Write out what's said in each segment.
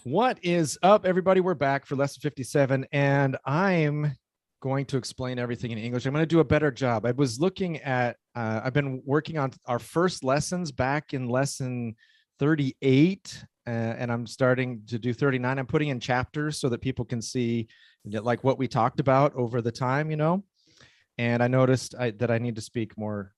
What is up, everybody? We're back for lesson 57, and I'm going to explain everything in English. I'm going to do a better job. I was looking at, I've been working on our first lessons back in lesson 38, and I'm starting to do 39. I'm putting in chapters so that people can see like what we talked about over the time, you know. And I noticed that I need to speak more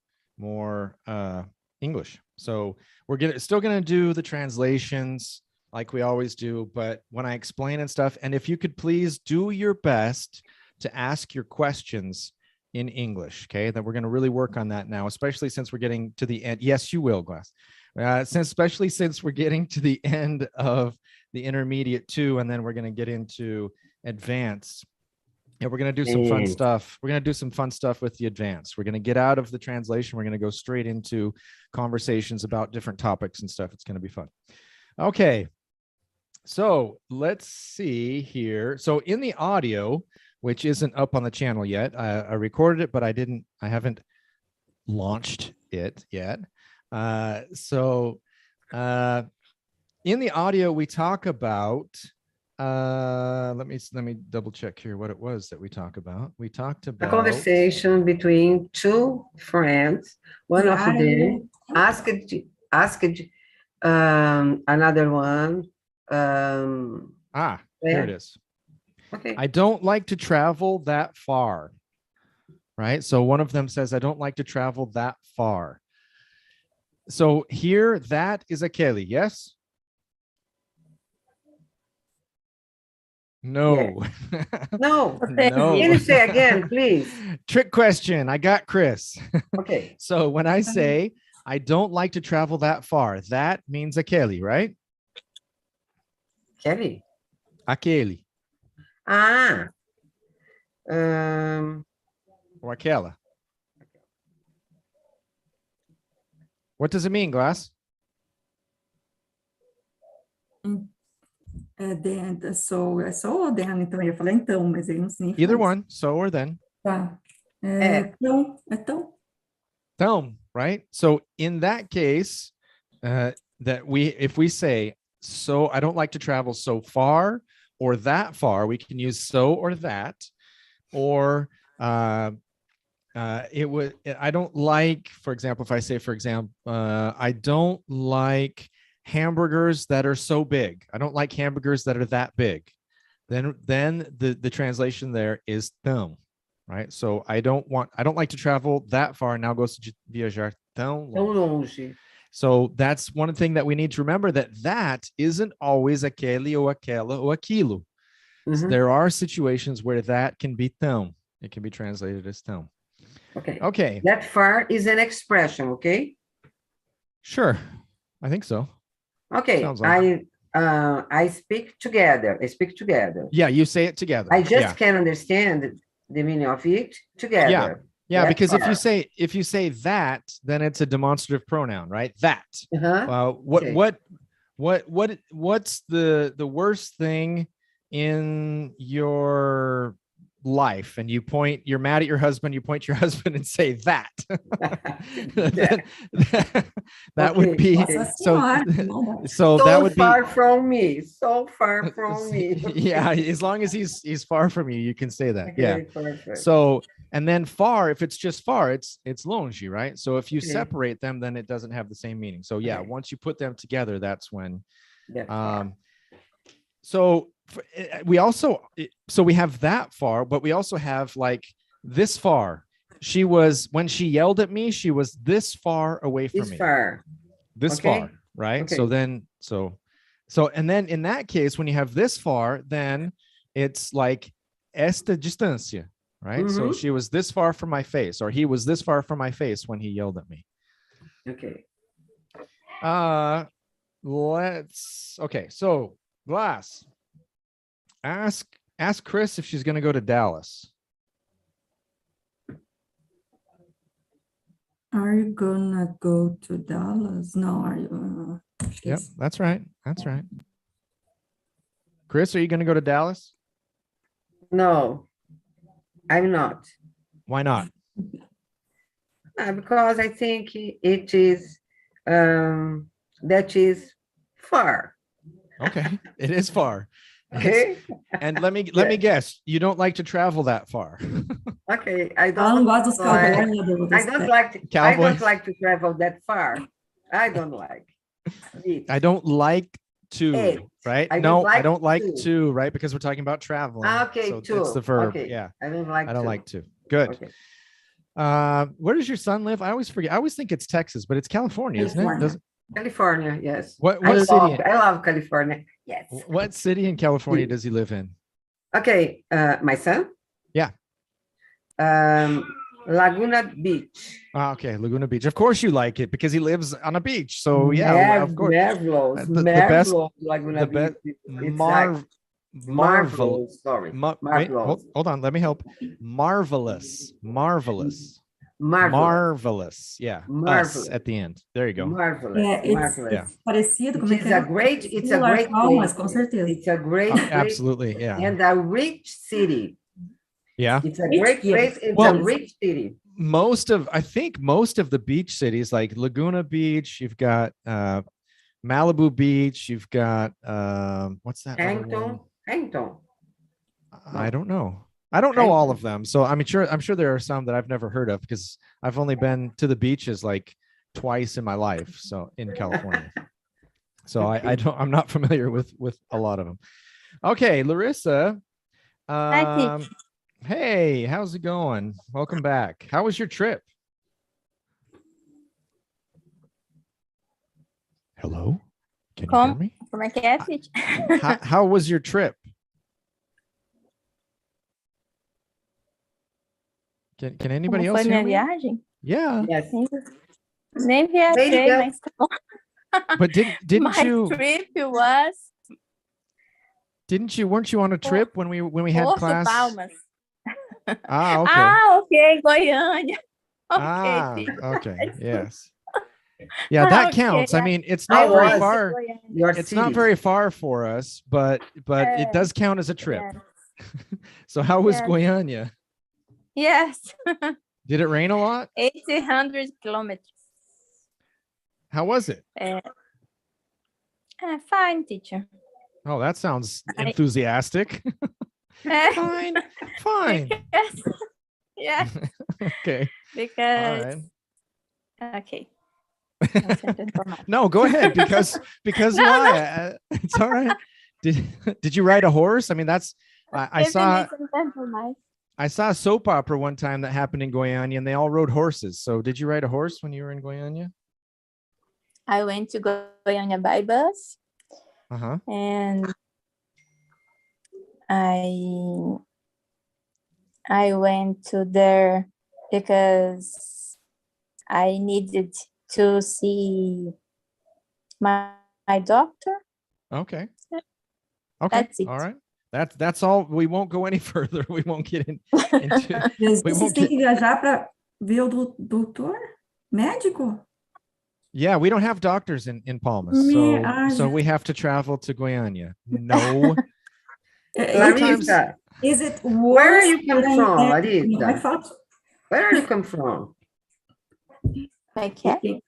English. So we're still going to do the translations like we always do, but when I explain and stuff, and if you could please do your best to ask your questions in English, okay? That we're going to really work on that now, especially since we're getting to the end. Yes, you will, Glass. Especially since we're getting to the end of the intermediate 2, and then we're going to get into advanced. Yeah, we're going to do some fun stuff. We're going to do some fun stuff with the advanced. We're going to get out of the translation. We're going to go straight into conversations about different topics and stuff. It's going to be fun. Okay. So let's see here. So in the audio, which isn't up on the channel yet, I recorded it, but I haven't launched it yet. In the audio, we talk about, let me double check here what it was that we talk about. We talked about a conversation between two friends. One of them asked another one. Here it is. Okay. I don't like to travel that far. Right. So one of them says, I don't like to travel that far. So here, that is a Kelly. Yes. No. Yeah. No. No. Can you say again, please? Trick question. I got Chris. Okay. So when I say I don't like to travel that far, that means a Kelly, right? Kelly. Aquele. Or Or aquela. What does it mean, Glass? So ou then, então, eu ia falar então, mas aí não sei. Either one, so or then. Tá. Então. Então, right? So in that case, if we say, so I don't like to travel so far or that far, we can use so or that, or I don't like, for example, if I say, for example, I don't like hamburgers that are so big. I don't like hamburgers that are that big. Then the translation there is tão, right? So I don't like to travel that far. Now goes to viajar tão longe. So that's one thing that we need to remember, that isn't always aquele ou aquela ou aquilo. So there are situations where that can be tão. It can be translated as tão. Okay. Okay. That far is an expression, okay? Sure. I think so. Okay. Like I speak together. I speak together. Yeah, you say it together. I just can't understand the meaning of it together. Yeah, because if you say that, then it's a demonstrative pronoun, right? That. What's the worst thing in your life? And you're mad at your husband, you point to your husband and say that. That would be so that would be far from me. So far from me. Yeah, as long as he's far from you, you can say that. Okay, yeah. Perfect. So, and then far, if it's just far, it's longe, right? So if you separate them, then it doesn't have the same meaning. So yeah, once you put them together, that's when so we have that far, but we also have like this far. When she yelled at me, she was this far away from me. This far, right? Okay. And then in that case, when you have this far, then it's like esta distância, right? So she was this far from my face, or he was this far from my face when he yelled at me. Okay. So Glass, ask Chris if she's going to go to Dallas. Are you gonna go to Dallas? No, are you? Yep, that's right. That's right. Chris, are you going to go to Dallas? No, I'm not. Why not? Because I think it is that is far. Okay, it is far. Okay. And let me guess, you don't like to travel that far. Okay. I Ela não don't gosta dos like, cowboys. I don't like to, I Cowboys. don't like to travel that far. I don't like it. I don't like to, It. right? I No, don't I like don't like to. to, right? Because we're talking about traveling. Okay, so to. it's the verb. Okay. Yeah. I don't like I don't to. like to. Good. Okay. Where does your son live? I always forget. I always think it's Texas, but it's California, isn't it? California. California, yes. What I city? I love California. Yes. What city in California does he live in? Okay, my son? Yeah. Laguna Beach. Okay, Laguna Beach. Of course you like it because he lives on a beach. So yeah, of course. Marvelous, The best- marvelous Laguna the Beach. best- It's Marvelous. sorry. Wait, Marvelous. hold on. Let me help. Marvelous. Marvelous. Marvelous. Marvelous. Yeah. Marvelous. Us at the end. There you go. Marvelous. É, it's, Marvelous. Yeah. it's parecido. Como é It's que é? a great, it's a Similar great Palmas, place. com certeza. It's a great Oh, place absolutely. Yeah. and a rich city. Yeah. It's a Rich, great yes. place. It's Well- a rich city. I think most of the beach cities like Laguna Beach, you've got Malibu Beach, you've got what's that other one? Hampton. I don't know. I don't know all of them. So I'm sure there are some that I've never heard of because I've only been to the beaches like twice in my life. So in California. So I'm not familiar with a lot of them. Okay, Larissa. Hi, Teach. Hey, how's it going? Welcome back. How was your trip? Hello? Can you hear me? Como é que é, Teach? How was your trip? Can anybody Como else foi hear minha me? viagem? Yeah. Yes. Nem viajei, There you go. mas tá bom. But didn't My you trip was weren't you on a trip when we had Porto class? Palmas. Ah, okay. Ah, ok, Goiânia. Ok, Ah, Teach. okay. Yes. Yeah, that Okay, counts. I yeah. mean, it's I not very was. far. Goiânia. Your It's city. not very far for us, but it does count as a trip. Yes. So how was Yes. Goiânia? Yes. Did it rain a lot? 800 kilometers. How was it? Fine, teacher. Oh, that sounds I- enthusiastic. Fine, fine. Yeah, Okay. All because right. okay. No sentence for now. No, go ahead because No, why? It's all right. Did you ride a horse? I mean, that's I saw Definition for my- I saw a soap opera one time that happened in Goiânia and they all rode horses. So did you ride a horse when you were in Goiânia? I went to Goiânia by bus Uh-huh. and I went to there because I needed to see my doctor. Okay. Yeah. Okay. That's it. All right. That's all. We won't go any further. We won't get into Vocês won't têm get- que viajar para ver o doutor médico? Yeah, we don't have doctors in Palmas. Me- So we have to travel to Goiânia. No. Larissa, Is it where are you come worse from, than- Larissa? Como é que fala? where are you come from? Okay.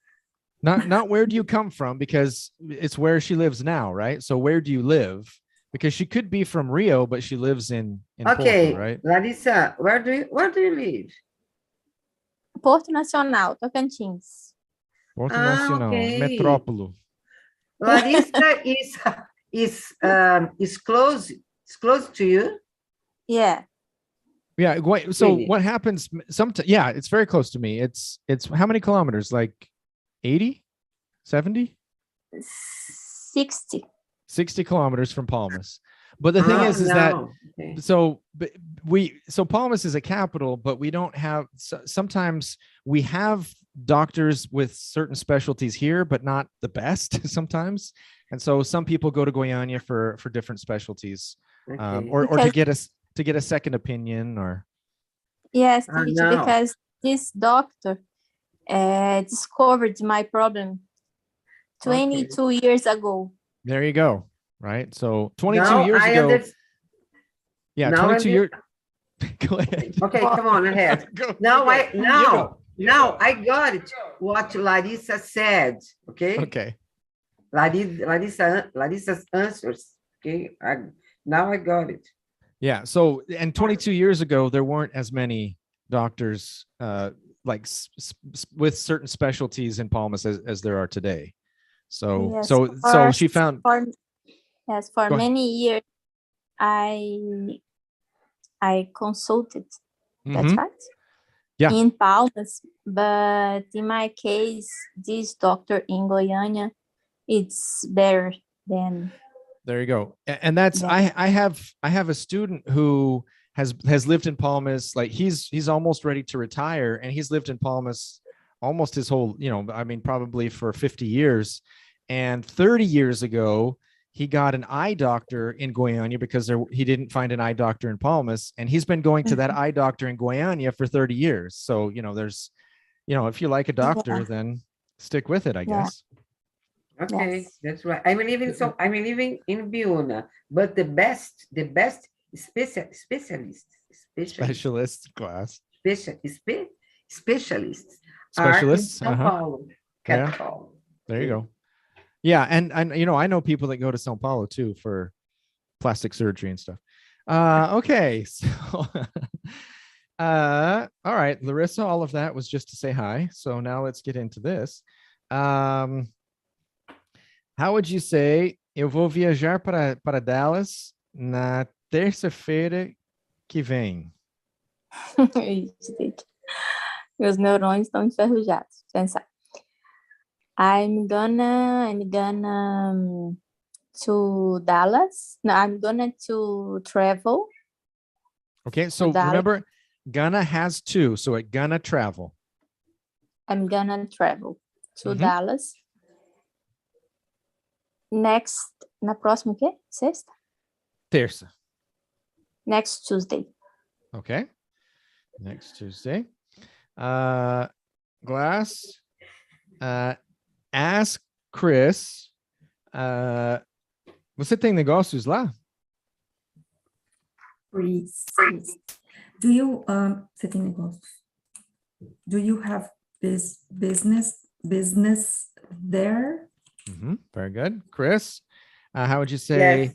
Not where do you come from, because it's where she lives now, right? So where do you live? Because she could be from Rio, but she lives in Okay, Porto, right? Larissa, where do you live? Porto Nacional, Tocantins. Porto Ah, Nacional, okay. Metrópolo. Larissa is close to you. Yeah. Yeah. Wait, so Really? what happens? Yeah, it's very close to me. It's how many kilometers? Like 80, 70, 60. 60 kilometers from Palmas. But the thing is that okay. so Palmas is a capital, but we don't have, sometimes we have doctors with certain specialties here, but not the best sometimes. And so some people go to Goiânia for different specialties, Okay. or Because- to get a second opinion, or Yes, Ah, teacher, no. because this doctor discovered my problem 22 years ago. there you go. Right. So 22 Now years I ago. understand. Yeah. now 22 I years. Go ahead. Okay, come on ahead. Go, Now you I go. You now go. You now go. I got it. What Larissa said. Okay. Okay. Larissa's answers. Okay, now I got it. Yeah. So, and 22 years ago, there weren't as many doctors like with certain specialties in Palmas as there are today. So, Yes, so she found. For Go ahead. many years, I consulted. That's Mhm. right. Yeah. In Palmas, but in my case, this doctor in Goiânia, it's better than. There you go. And that's Yeah. I have a student who has lived in Palmas, like he's almost ready to retire, and he's lived in Palmas almost his whole, I mean, probably for 50 years. And 30 years ago, he got an eye doctor in Goiânia because he didn't find an eye doctor in Palmas, and he's been going to that eye doctor in Goiânia for 30 years. So, there's, if you like a doctor, Yeah. then stick with it, I Yeah. guess. Okay, Yes. that's right. I'm living in Biuna, but the best specialists Class. specialists Specialists, are in São Paulo, Yeah. capital. There you go. Yeah, and I know people that go to São Paulo too for plastic surgery and stuff. Okay, so all right, Larissa, all of that was just to say hi. So now let's get into this. How would you say eu vou viajar para Dallas na terça-feira que vem? Gente, meus neurônios estão enferrujados. Pensar. I'm gonna to Dallas. No, I'm gonna to travel. Okay, so Dallas. remember, gonna has to, so it gonna travel. I'm gonna travel to Mhm. Dallas. Next, na próxima o quê? Sexta? Terça. Next Tuesday. Okay. Next Tuesday. Glass. Ask Chris. Você tem negócios lá? Please. Do you você tem negócios? Do you have this business there? Very good. Chris, how would you say? Yes.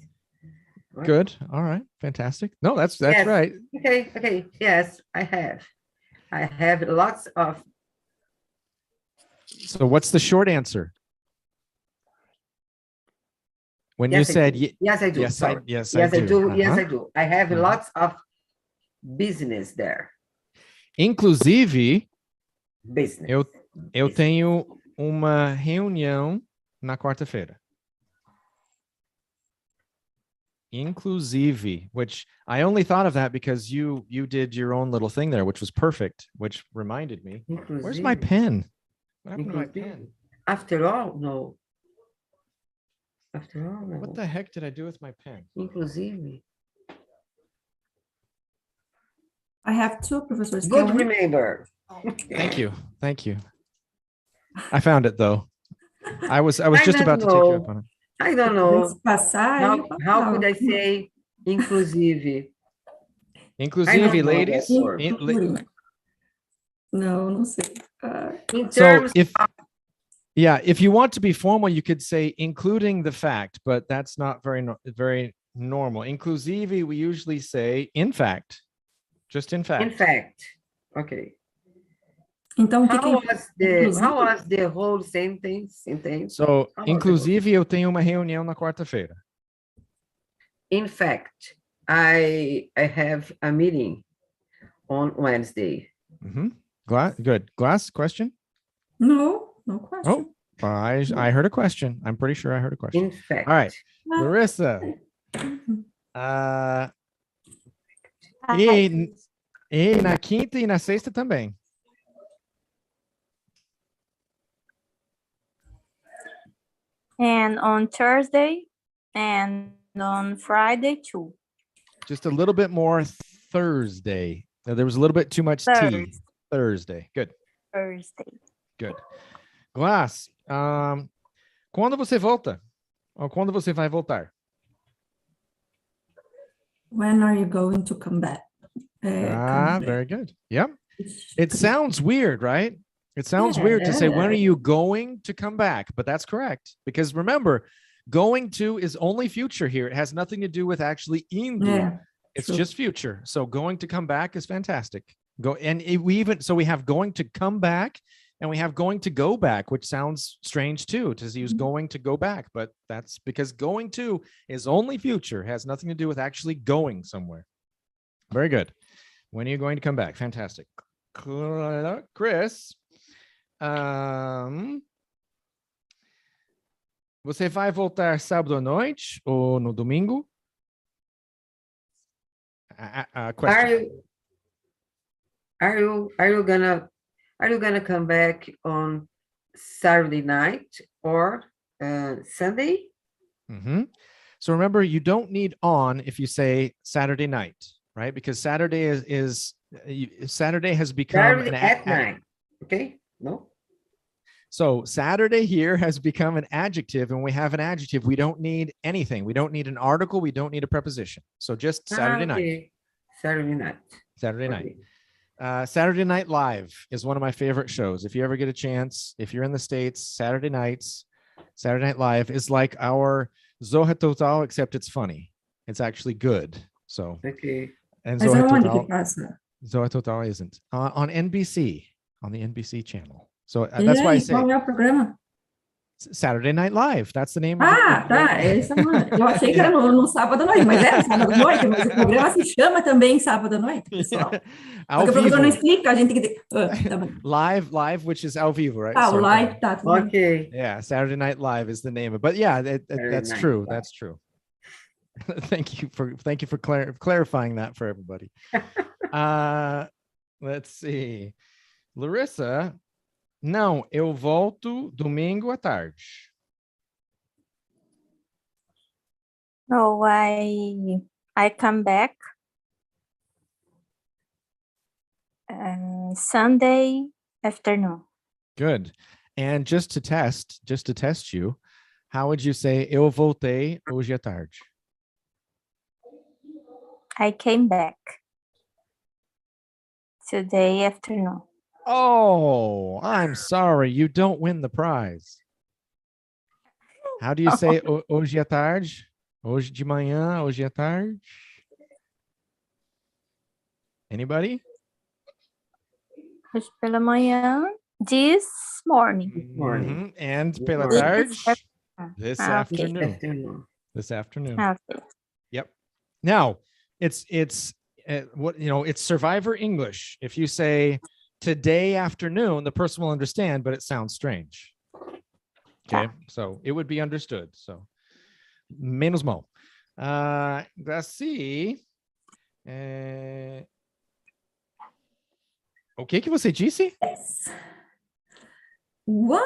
Good. All right. Fantastic. No, that's Yes. right. Okay. Yes, I have lots of. So what's the short answer? When you Yes, I said do. Yes, I do. yes, Sorry. yes, Yes, I I do. do. Yes, Uh-huh. I do. I have Mhm. lots of business there. Inclusive, Business. eu tenho uma reunião na quarta-feira. Inclusive, which I only thought of that because you did your own little thing there, which was perfect, which reminded me. Where's my Inclusive. pen? What happened to my Inclusive. pen? After all, no. After all, no. What the heck did I do with my pen? Inclusive. I have two professors. Good Can we- remember. Thank you. I found it though. I was I just don't about to take you up know. on it. I don't know. Passar aí, How could I say inclusive? Inclusive, know. ladies. Não sei. In So terms if you want to be formal, you could say including the fact, but that's not very normal. Inclusive, we usually say in fact, just in fact. in fact. Okay. Então, o que que How was the whole sentence? So, How was inclusive, eu tenho uma reunião na quarta-feira. In fact, I have a meeting on Wednesday. Good. Glass, question? No question. Oh, I heard a question. I'm pretty sure I heard a question. In fact. All right, Larissa. E na quinta e na sexta também. And on Thursday and on Friday too. Just a little bit more Thursday. There was a little bit too much T. Thursday. Good. Thursday. Good. Glass. Quando você volta? Ou quando você vai voltar? When are you going to come back? Very good. Yep. It sounds weird, right? It sounds weird to say, when are you going to come back? But that's correct. Because remember, going to is only future here. It has nothing to do with actually indo. Yeah, it's true. just future. So going to come back is fantastic. We have going to come back, and we have going to go back, which sounds strange too, to use going to go back. But that's because going to is only future. It has nothing to do with actually going somewhere. Very good. When are you going to come back? Fantastic. Chris, você vai voltar sábado à noite ou no domingo? Question. Are you gonna come back on Saturday night or Sunday? So remember, you don't need on if you say Saturday night, right? Because Saturday Saturday has become Saturday at night. Okay, no. So Saturday here has become an adjective, and we have an adjective. We don't need anything. We don't need an article. We don't need a preposition. So just Saturday night. Saturday night. Saturday night. Saturday Night Live is one of my favorite shows. If you ever get a chance, if you're in the States, Saturday nights, Saturday Night Live is like our Zorra Total, except it's funny. It's actually good. So, okay. And Mas Zorra aonde Total, que passa? Zorra Total isn't on NBC, on the NBC channel. So that's why I say qual é o programa? Saturday Night Live. That's the name of Ah, tá. Eu achei que era no sábado à noite, mas é sábado à noite, mas o programa se chama também sábado à noite, pessoal. Porque o professor não explica, a gente tem que... tá bom. Live, which is ao vivo, right? Ah, o live, tá. Okay. Yeah, Saturday Night Live is the name of it. But yeah, that's true. Live. That's true. Thank you for clarifying that for everybody. Let's see. Larissa, não, eu volto domingo à tarde. No, I come back Sunday afternoon. Good. And just to test you, how would you say eu voltei hoje à tarde? I came back today afternoon. Oh, I'm sorry. You don't win the prize. How do you say hoje à tarde? Hoje de manhã, hoje à tarde? Anybody? Hoje pela manhã, this morning. Mm-hmm. And pela tarde? This afternoon. Okay. This afternoon. Okay. Yep. Now, it's survivor English. If you say today afternoon, the person will understand, but it sounds strange. Okay, so it would be understood. So, menos mal. Let's see. O que você disse? Yes. What?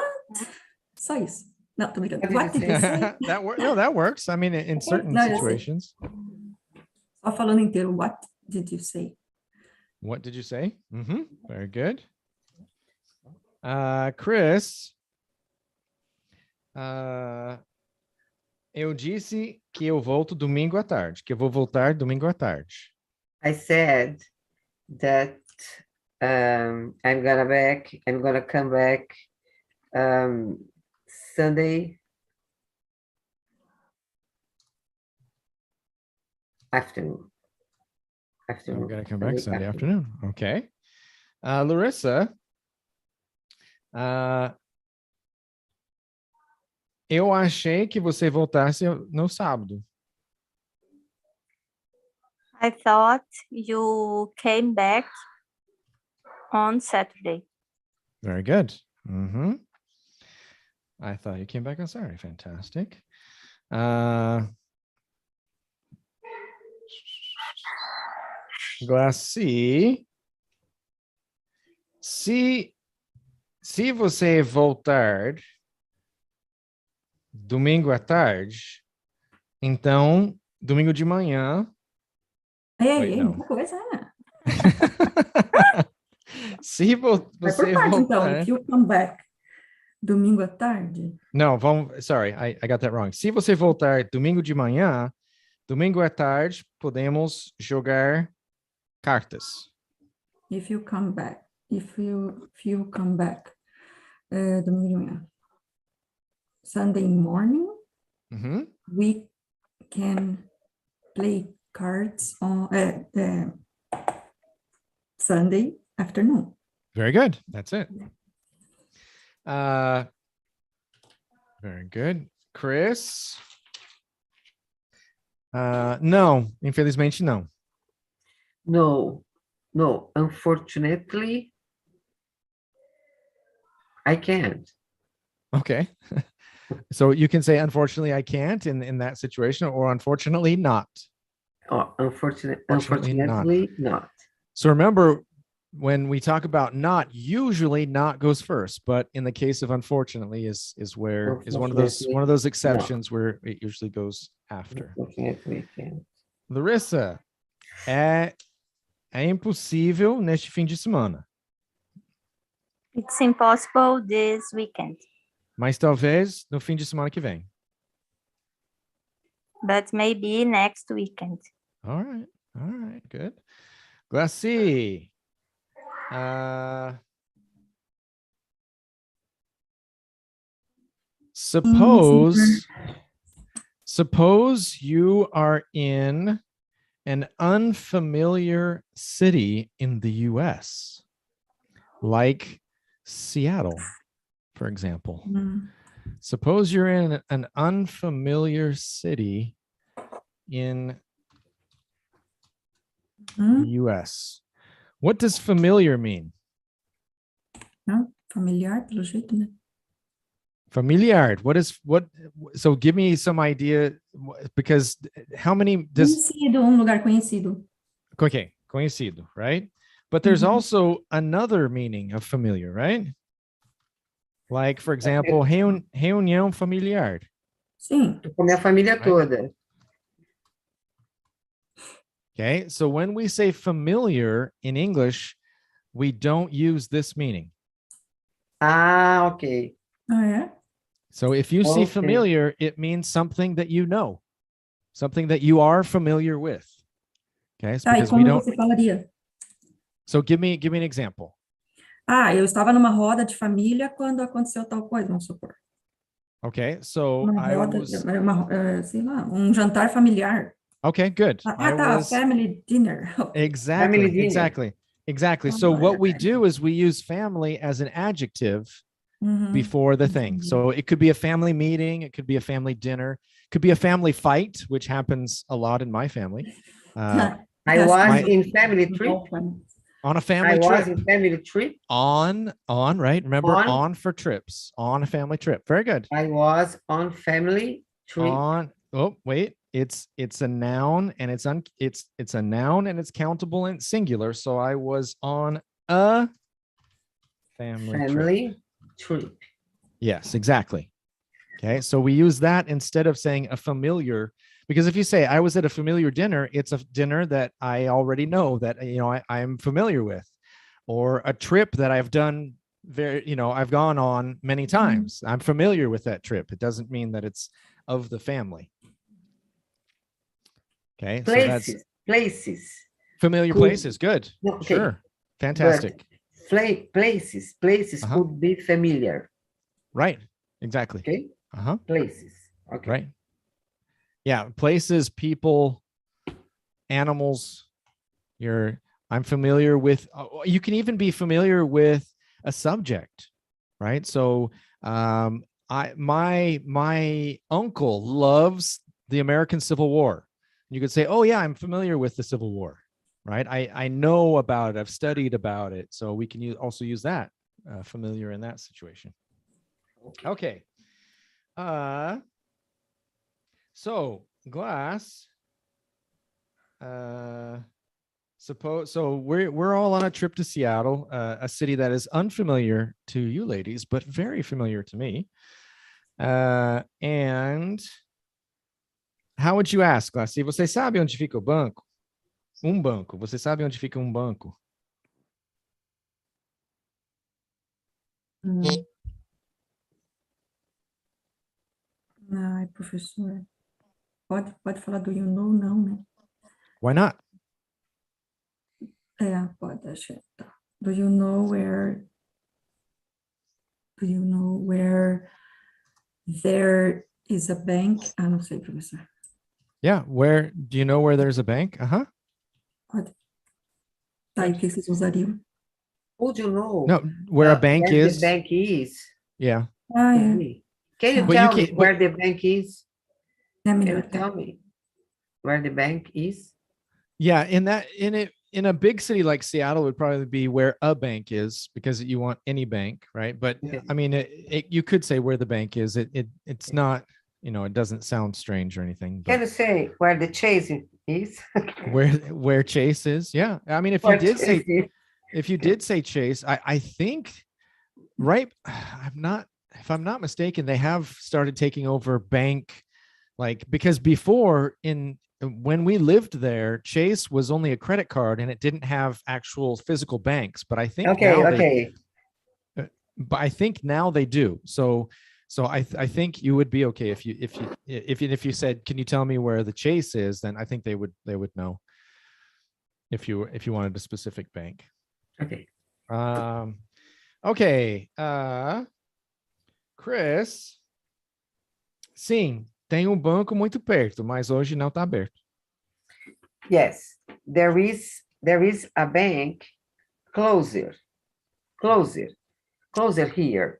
Só isso. Não, tô brincando. What did you say? That works. I mean, in certain situations. Só falando inteiro. What did you say? What did you say? Very good. Chris, eu disse que eu volto domingo à tarde, que eu vou voltar domingo à tarde. I said that I'm gonna come back Sunday afternoon. I'm going to come back Sunday afternoon. Okay. Larissa, eu achei que você voltasse no sábado. I thought you came back on Saturday. Very good. I thought you came back on Saturday. Fantastic. Glaci, se você voltar domingo à tarde, então domingo de manhã. Muita coisa. Se você voltar, então, if you come back domingo à tarde. Não, sorry, I got that wrong. Se você voltar domingo de manhã, domingo à tarde, podemos jogar cartas. If you come back. Domingo de manhã. Sunday morning, we can play cards on Sunday afternoon. Very good. That's it. Very good. Chris? Não, infelizmente não. No, unfortunately, I can't. Okay. So you can say, unfortunately, I can't in that situation, or unfortunately not. Oh, unfortunately not. So remember, when we talk about not, usually not goes first, but in the case of unfortunately is one of those exceptions where it usually goes after. Unfortunately, can't. Larissa, é impossível neste fim de semana. It's impossible this weekend. Mas talvez no fim de semana que vem. But maybe next weekend. All right, good. Glassy. Suppose you are in an unfamiliar city in the US, like Seattle, for example. Suppose you're in an unfamiliar city in the US. What does familiar mean? Familiar, pelo jeito, né? Familiar. So give me some idea, because how many does... Conhecido, lugar conhecido. Okay, conhecido, right? But there's also another meaning of familiar, right? Like, for example, reunião familiar. Sim, com minha família toda. Okay, so when we say familiar in English, we don't use this meaning. Okay. Ah, é? So if you see familiar, it means something that you know, something that you are familiar with. Okay, so E como você falaria? So give me an example. Eu estava numa roda de família quando aconteceu tal coisa, vamos supor. Okay, so sei lá, jantar familiar. Okay, good. Family dinner. Exactly, Family dinner. Exactly. So what we do is we use family as an adjective before the thing. So it could be a family meeting, it could be a family dinner, it could be a family fight, which happens a lot in my family. I was in family trip. On a family trip. I was in family trip. On, right? Remember, on for trips. On a family trip. Very good. I was on family trip. It's a noun, and it's a noun, and it's countable and singular. So I was on a family trip. Yes, exactly. Okay, so we use that instead of saying a familiar, because if you say I was at a familiar dinner, it's a dinner that I already know, that I'm familiar with, or a trip that I've done I've gone on many times. I'm familiar with that trip. It doesn't mean that it's of the family. Okay, places. Familiar places, good. Okay. Sure, fantastic. Places could be familiar. Right, exactly. Okay. Places. Okay. Right. Yeah, places, people, animals. I'm familiar with. You can even be familiar with a subject, right? So, my uncle loves the American Civil War. You could say, "Oh yeah, I'm familiar with the Civil War," right? I know about it. I've studied about it, so we can also use that familiar in that situation. Okay. So Glass. We're all on a trip to Seattle, a city that is unfamiliar to you ladies, but very familiar to me. And how would you ask, Glass? Você sabe onde fica o banco? Banco. Você sabe onde fica banco? Ai, professor. Pode falar do you know, não, né? Why not? Pode, acho. Do you know where Do you know where there is a bank? Ah, não sei, professor. Yeah, where do you know where there's a bank? Uh-huh. Tá, e o que vocês usariam? Would you know No, where a bank where is. the bank is? Yeah. Ah, é. Can you But tell you me can't- where the bank is? É Can melhor. you tell me where the bank is? Yeah, in a big city like Seattle would probably be where a bank is, because you want any bank, right? But Okay. I mean, you could say where the bank is. It's not, it doesn't sound strange or anything. Can But you say where the chase is? where Chase is, yeah. I mean, if Where you did say Chase Chase, I think, right? If I'm not mistaken, they have started taking over bank, like, because before when we lived there, Chase was only a credit card and it didn't have actual physical banks. But I think but I think now they do. So I think you would be okay if you said, can you tell me where the Chase is? Then I think they would know if you wanted a specific bank. Okay. Okay. Chris. Sim, tem banco muito perto, mas hoje não está aberto. Yes, there is a bank closer here.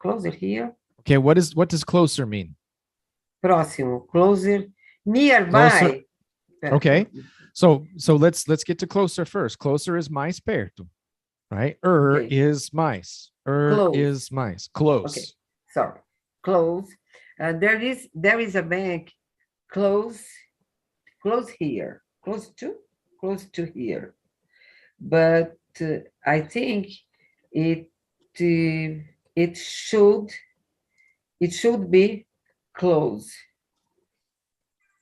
Okay, what does closer mean? Próximo, closer, nearby. Closer. Okay. So let's get to closer first. Closer is mais perto, right? Okay. Is mais. Close. Is mais. Close. Okay, sorry, close. There is a bank close here, close to here, but I think it should be close.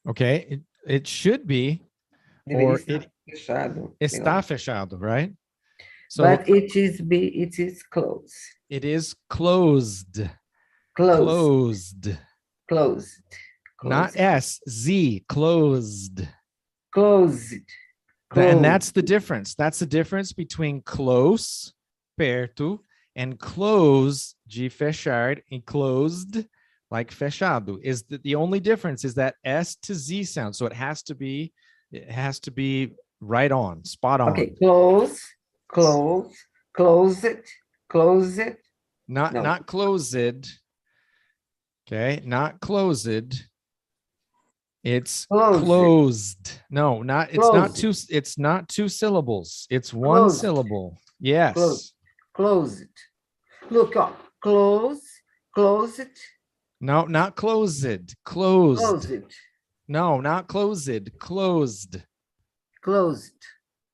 Okay, it should be, Deveria or estar it fechado, está fechado, right? So but it is close. it is closed. Closed. Not S, Z, closed. Closed. And that's the difference. That's the difference between close, perto, and close, de fechar, and closed, like fechado. Is the only difference is that S to Z sound. So it has to be right on, spot on. Okay, close it. Not closed. Okay, not closed. It's closed. No, it's not two syllables. It's one Closed. syllable. Yes. Closed. Look up. Close it. No, not closed. Close Closed. it. No, not closed. Closed. Closed.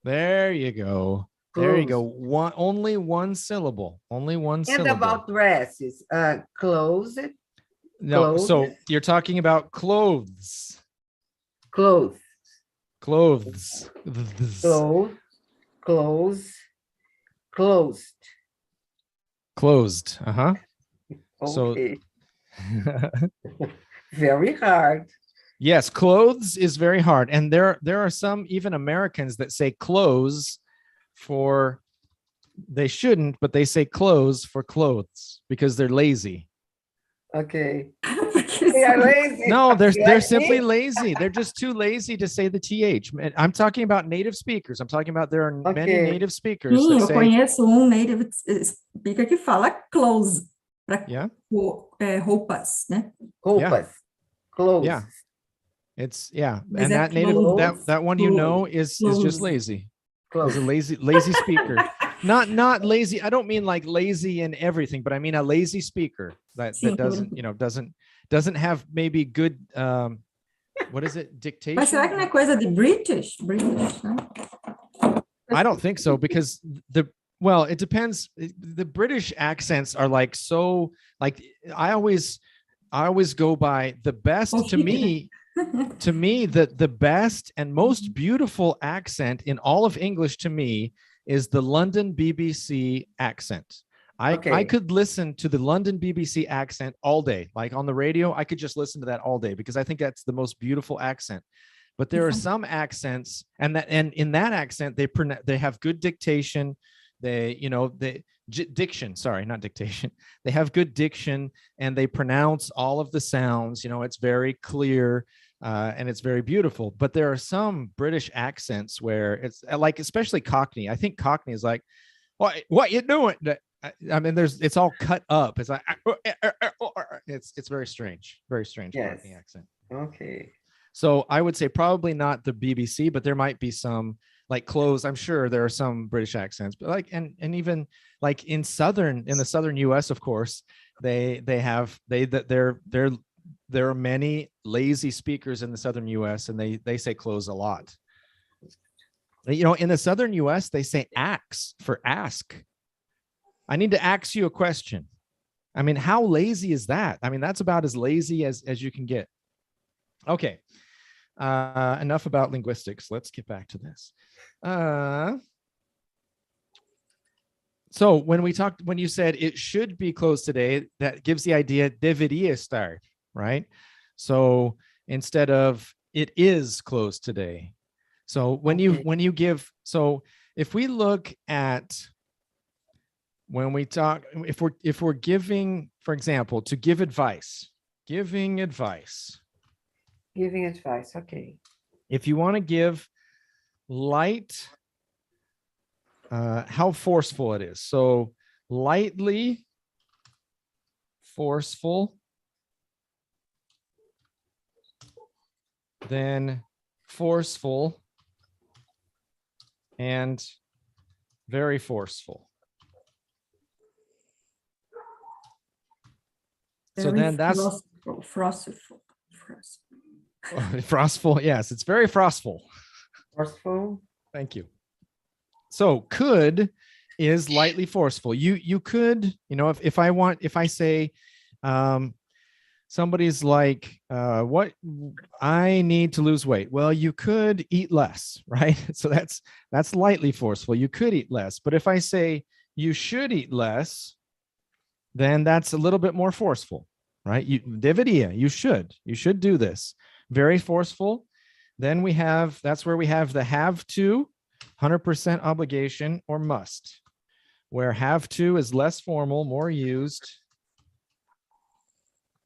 There you go. There you go. Closed. Only one syllable. Only one And syllable. about dresses, close it. No, clothes. so you're talking about clothes. Clothes. Clothes. Close. Closed. Closed. Uh-huh. Okay. Very hard. Yes, clothes is very hard. And there are some even Americans that say clothes for, they shouldn't, but they say clothes for clothes because they're lazy. Okay. They are lazy. No, they're Like simply me? lazy. They're just too lazy to say the TH. I'm talking about native speakers. I'm talking about there are many Okay. native speakers Sim, that eu say, conheço native speaker que fala clothes para yeah, roupas, né? Roupas. Clothes. yeah. It's Mas and é that native clothes. that one is just Clothes. lazy. Is Clothes. a lazy speaker. Not lazy. I don't mean like lazy in everything, but I mean a lazy speaker that Sim. doesn't have maybe good what is it, dictation? Mas será que não é coisa de British, né? I don't think so, because it depends. The British accents are like so, like I always go by the best to me. To me, the best and most beautiful accent in all of English to me is the London BBC accent. I could listen to the London BBC accent all day. Like on the radio, I could just listen to that all day because I think that's the most beautiful accent. But there are some accents, and in that accent, they have good dictation. They diction. Sorry, not dictation. They have good diction, and they pronounce all of the sounds. It's very clear. And it's very beautiful, but there are some British accents where it's like, especially Cockney. I think Cockney is like, what you doing? I mean, it's all cut up. It's like, it's very strange Cockney accent. Okay. So I would say probably not the BBC, but there might be some like close. I'm sure there are some British accents, but like, and even like in the southern US, of course, there are many lazy speakers in the southern US, and they say close a lot. In the southern US, they say ax for ask. I need to ask you a question. I mean, how lazy is that? I mean, that's about as lazy as you can get. Okay. Enough about linguistics. Let's get back to this. So when you said it should be closed today, that gives the idea deveria estar, right? So instead of it is closed today. So if we look at, if we're giving, for example, to give advice, giving advice. Okay. If you want to give light, how forceful it is. So lightly forceful, then forceful, and very forceful. So then that's frostful. Frostful. Yes, it's very frostful. Forceful. Thank you. So could is lightly forceful. You could, if I say, somebody's like, what, I need to lose weight. Well, you could eat less, right? So that's lightly forceful. You could eat less. But if I say you should eat less, then that's a little bit more forceful, right? Deveria, you should do this. Very forceful. Then that's where we have the have to, 100% obligation, or must, where have to is less formal, more used,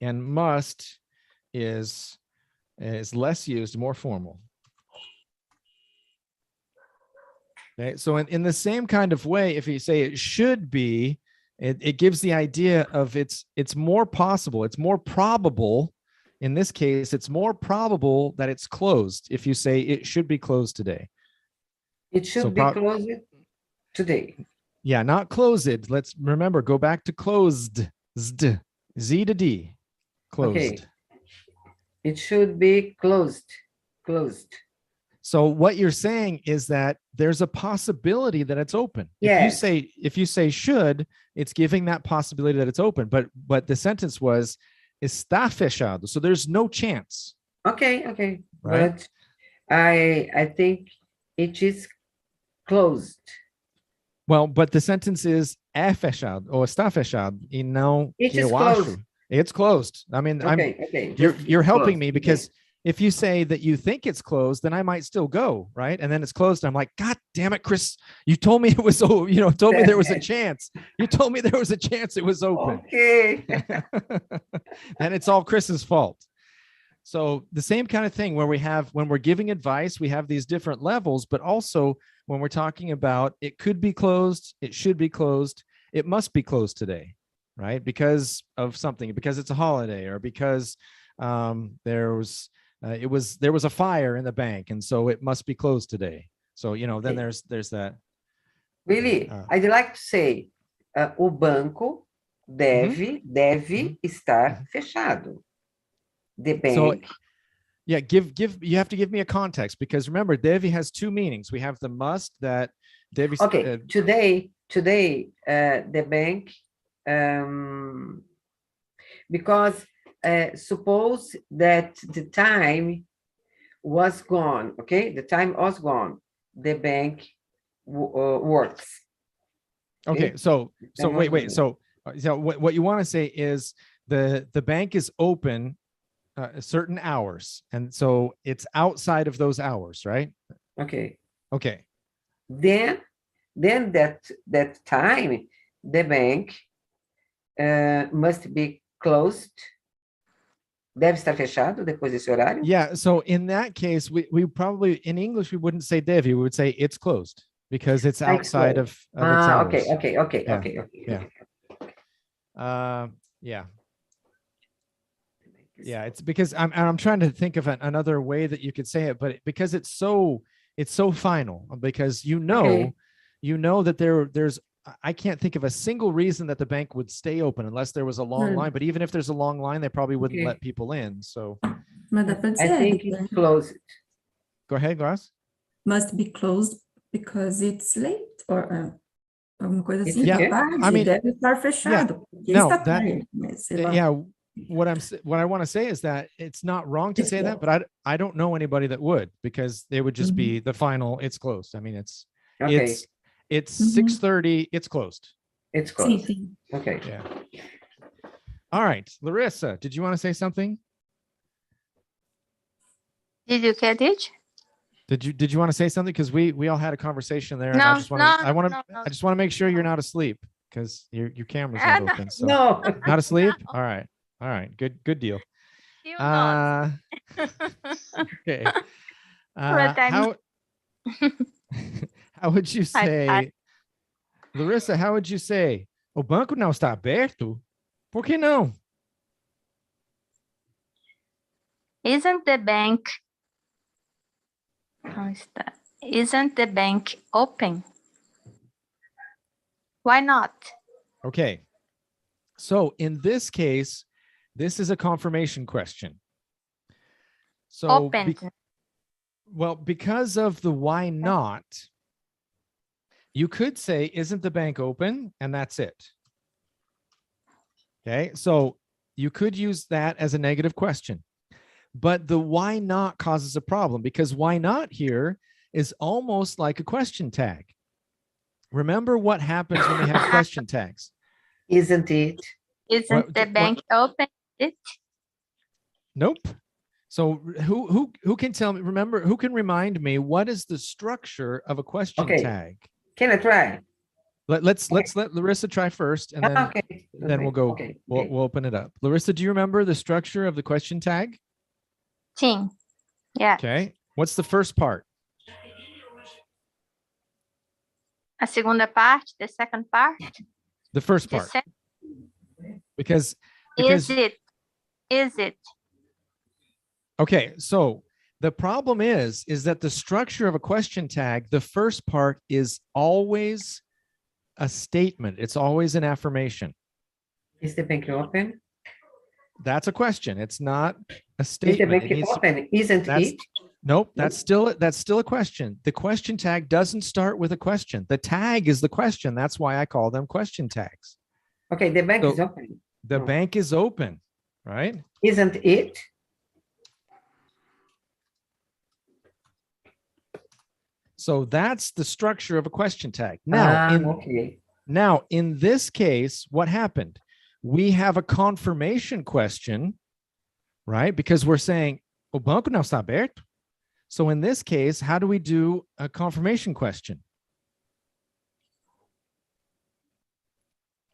and must is less used, more formal. Okay, so in the same kind of way, if you say it should be, it gives the idea of it's more possible, it's more probable. In this case, it's more probable that it's closed if you say it should be closed today. It should be closed today. Yeah, not closed. Let's remember, go back to closed. Z to D. Closed. Okay. It should be closed. So what you're saying is that there's a possibility that it's open. Yes. If you say should, it's giving that possibility that it's open. But the sentence was está fechado. So there's no chance. Okay. Right? But I think it is closed. Well, but the sentence is é fechado or está fechado e não It que is eu closed. acho. It's closed. I mean, Okay. You're helping closed. me because if you say that you think it's closed, then I might still go, right? And then it's closed. I'm like, God damn it, Chris! You told me it was, told me there was a chance. You told me there was a chance it was open. Okay. And it's all Chris's fault. So the same kind of thing when we're giving advice, we have these different levels, but also when we're talking about it could be closed, it should be closed, it must be closed today, right? Because of something, because it's a holiday, or because there was a fire in the bank, and so it must be closed today. So then there's that. Willy, I'd like to say, o banco deve estar fechado. The bank. So, yeah, you have to give me a context, because remember, deve has two meanings. We have the must that deve. Okay, today, the bank, because suppose that the time was gone. Okay, the time was gone. The bank works. Okay, so wait. So what you want to say is the bank is open certain hours, and so it's outside of those hours, right? Okay. Okay. Then that time the bank must be closed. Deve estar fechado depois desse horário? Yeah, so in that case, we probably, in English, we wouldn't say deve, we would say it's closed because it's outside of its hours. Okay. Yeah. Yeah. Yeah, it's because I'm trying to think of another way that you could say it, but because it's so final, because you know that there's I can't think of a single reason that the bank would stay open unless there was a long line, but even if there's a long line, they probably wouldn't let people in. So Mas dá pra I dizer, think it's closed. go ahead, Glass. must be closed because it's late, or alguma coisa assim, Yeah, tá tarde, I mean, deve estar fechado, porque no, está that- tarde, mas sei lá. Yeah, what I want to say is that it's not wrong to It's say that, but I don't know anybody that would, because they would just be the final, it's closed. I mean, it's Okay, it's Mhm. 6:30, it's closed. it's Sim, closed. sim. Okay. Yeah. All right, Larissa, did you want to say something? Did you get it? Did you want to say something? Because we all had a conversation there, and No, I just want to no. I just want to make sure you're not asleep, because your camera's not No. open. So No, not asleep? All right, good deal. Still not. Okay. But I'm- How would you say, I- Larissa, how would you say, o banco não está aberto? Por que não? Isn't the bank? How is that? Isn't the bank open? Why not? Okay. So in this case, this is a confirmation question. So Open. well, because of the why not, you could say, isn't the bank open? And that's it. Okay, so you could use that as a negative question. But the why not causes a problem, because why not here is almost like a question tag. Remember what happens when we have question tags? isn't it? Isn't the bank open? Nope. So who can tell me, remember, who can remind me what is the structure of a question Okay. tag? Can I try? Let's let Larissa try first, and then Okay. then we'll go, Okay. we'll open it up. Larissa, do you remember the structure of the question tag? Sim. Yeah. Okay. What's the first part? A segunda parte, the second part. The first The part. sec- Because Is it? okay, so the problem is that the structure of a question tag, the first part is always a statement. It's always an affirmation. Is the bank open? That's a question. It's not a Is the statement. bank It needs to- open? Isn't that's- it? Nope, that's still a question. The question tag doesn't start with a question. The tag is the question. That's why I call them question tags. Okay, the bank So- is open. The No. bank is open, right? Isn't it? So that's the structure of a question tag. Now, Okay. in this case, what happened? We have a confirmation question, right? Because we're saying, o banco não está aberto. So in this case, how do we do a confirmation question?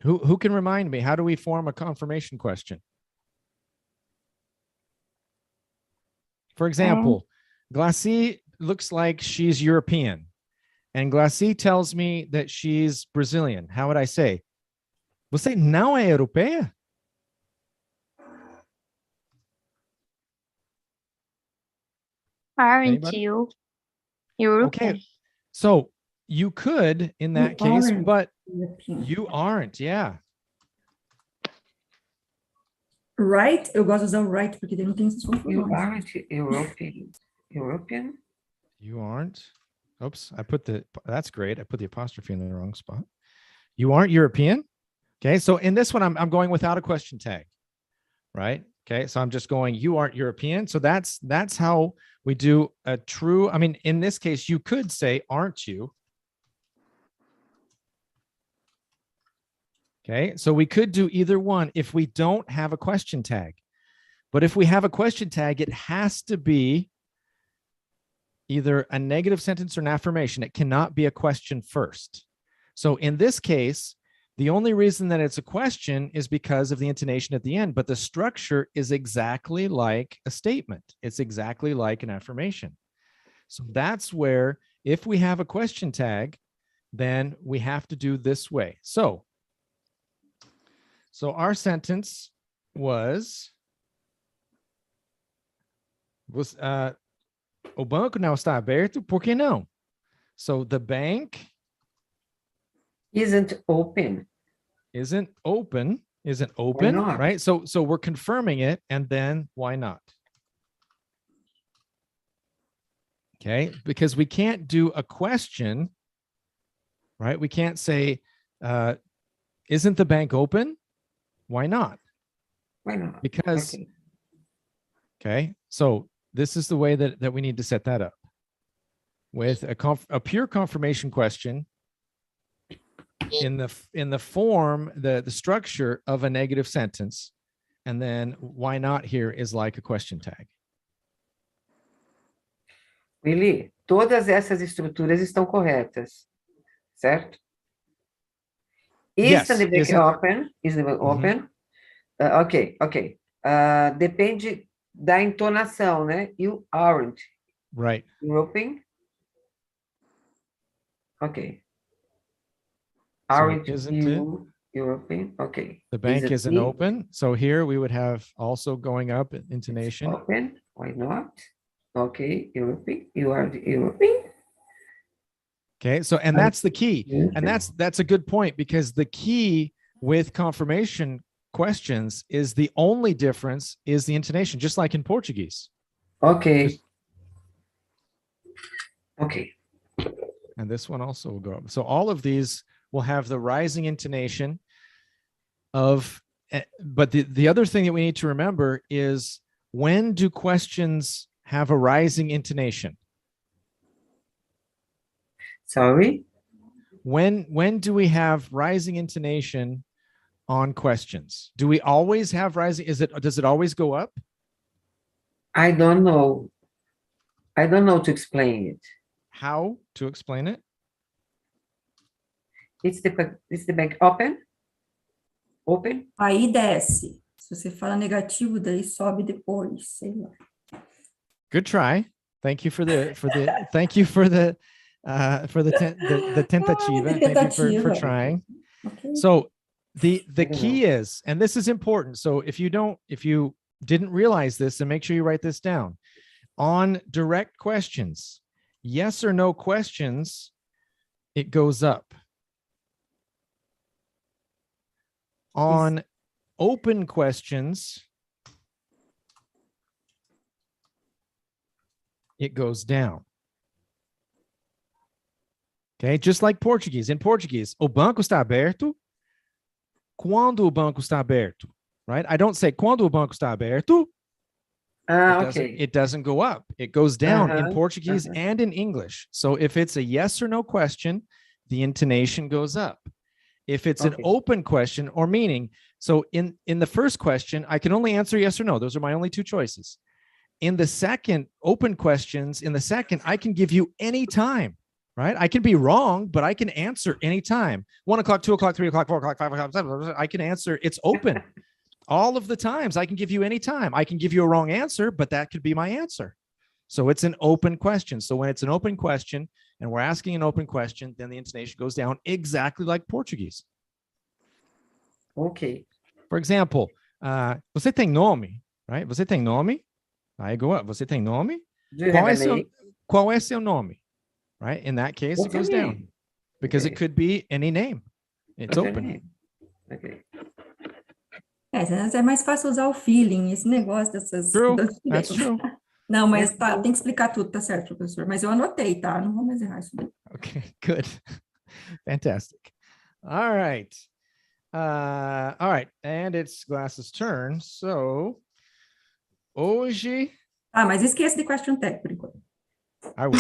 Who can remind me? How do we form a confirmation question? For example, Glacy looks like she's European, and Glacy tells me that she's Brazilian. How would I say? Você não é europeia? Aren't Anybody? you European? Okay, so you could in that You case, aren't but European. you aren't. Yeah. Right? Eu gosto de usar o right, porque daí não tem essas You confusões. aren't European. European? You aren't. Oops, that's great. I put the apostrophe in the wrong spot. You aren't European. Okay, so in this one, I'm going without a question tag, right? Okay, so I'm just going, you aren't European. So that's how we do a true, I mean, in this case, you could say, aren't you? Okay, so we could do either one if we don't have a question tag. But if we have a question tag, it has to be either a negative sentence or an affirmation. It cannot be a question first. So in this case, The only reason that it's a question is because of the intonation at the end, but the structure is exactly like a statement. It's exactly like an affirmation. So that's where, if we have a question tag, then we have to do this way. So our sentence was o banco não está aberto, por que não? So the bank Isn't open. isn't open, not? right? So we're confirming it, and then why not? Okay, because we can't do a question, right? We can't say, isn't the bank open? Why not? Why not? Because, Okay. okay, so this is the way that we need to set that up. With a pure confirmation question in the form, the structure of a negative sentence, and then why not here is like a question tag. Willy, todas essas estruturas estão corretas, certo? Yes, Is the bank isn't- open? Is the bank open? Ok. Depende da entonação, né? You aren't. Right. You're open? Ok. So Aren't isn't you European? Okay. The bank isn't it open. So here we would have also going up intonation. open? Why not? Okay, European. You are the European. Okay, so and that's the key. And that's a good point, because the key with confirmation questions is the only difference is the intonation, just like in Portuguese. Okay. Okay. And this one also will go up. So all of these will have the rising intonation of, but the other thing that we need to remember is, when do questions have a rising intonation? Sorry? When do we have rising intonation on questions? Do we always have rising? Does it always go up? I don't know. I don't know to explain it. How to explain it? It's the bank open? Open? Aí desce. Se você fala negativo, daí sobe depois, sei lá. Good try. Thank you for the thank you for the tentativa. Thank you for trying. Okay. So the key is, and this is important. So if you didn't realize this, then make sure you write this down. On direct questions, yes or no questions, it goes up. On open questions, it goes down. Okay, just like Portuguese. In Portuguese, o banco está aberto. Quando o banco está aberto, right? I don't say quando o banco está aberto. Okay. It doesn't go up. It goes down in Portuguese and in English. So if it's a yes or no question, the intonation goes up. If it's an open question, or meaning, so in the first question, I can only answer yes or no. Those are my only two choices. In the second, open questions, in the second, I can give you any time, right? I can be wrong, but I can answer anytime. 1 o'clock, 2 o'clock, 3 o'clock, 4 o'clock, 5 o'clock, 7 o'clock. I can answer. It's open. All of the times I can give you any time. I can give you a wrong answer, but that could be my answer. So it's an open question. So when it's an open question and we're asking an open question, then the intonation goes down exactly like Portuguese. Okay. For example, você tem nome, right? Você tem nome? I go up. Você tem nome? Do you have a name? Qual é seu nome? Right? In that case, What's it goes your down name? because Okay. it could be any name. It's What's your open. name? Okay. É mais fácil usar o feeling, esse negócio dessas... True. das- That's true. Não, mas tá, tem que explicar tudo, tá certo, professor. Mas eu anotei, tá? Não vou mais errar isso daí. Okay, good. Fantastic. All right. All right. And it's Glass's turn. So, hoje, Ah, mas esquece de question tag, por enquanto. I will.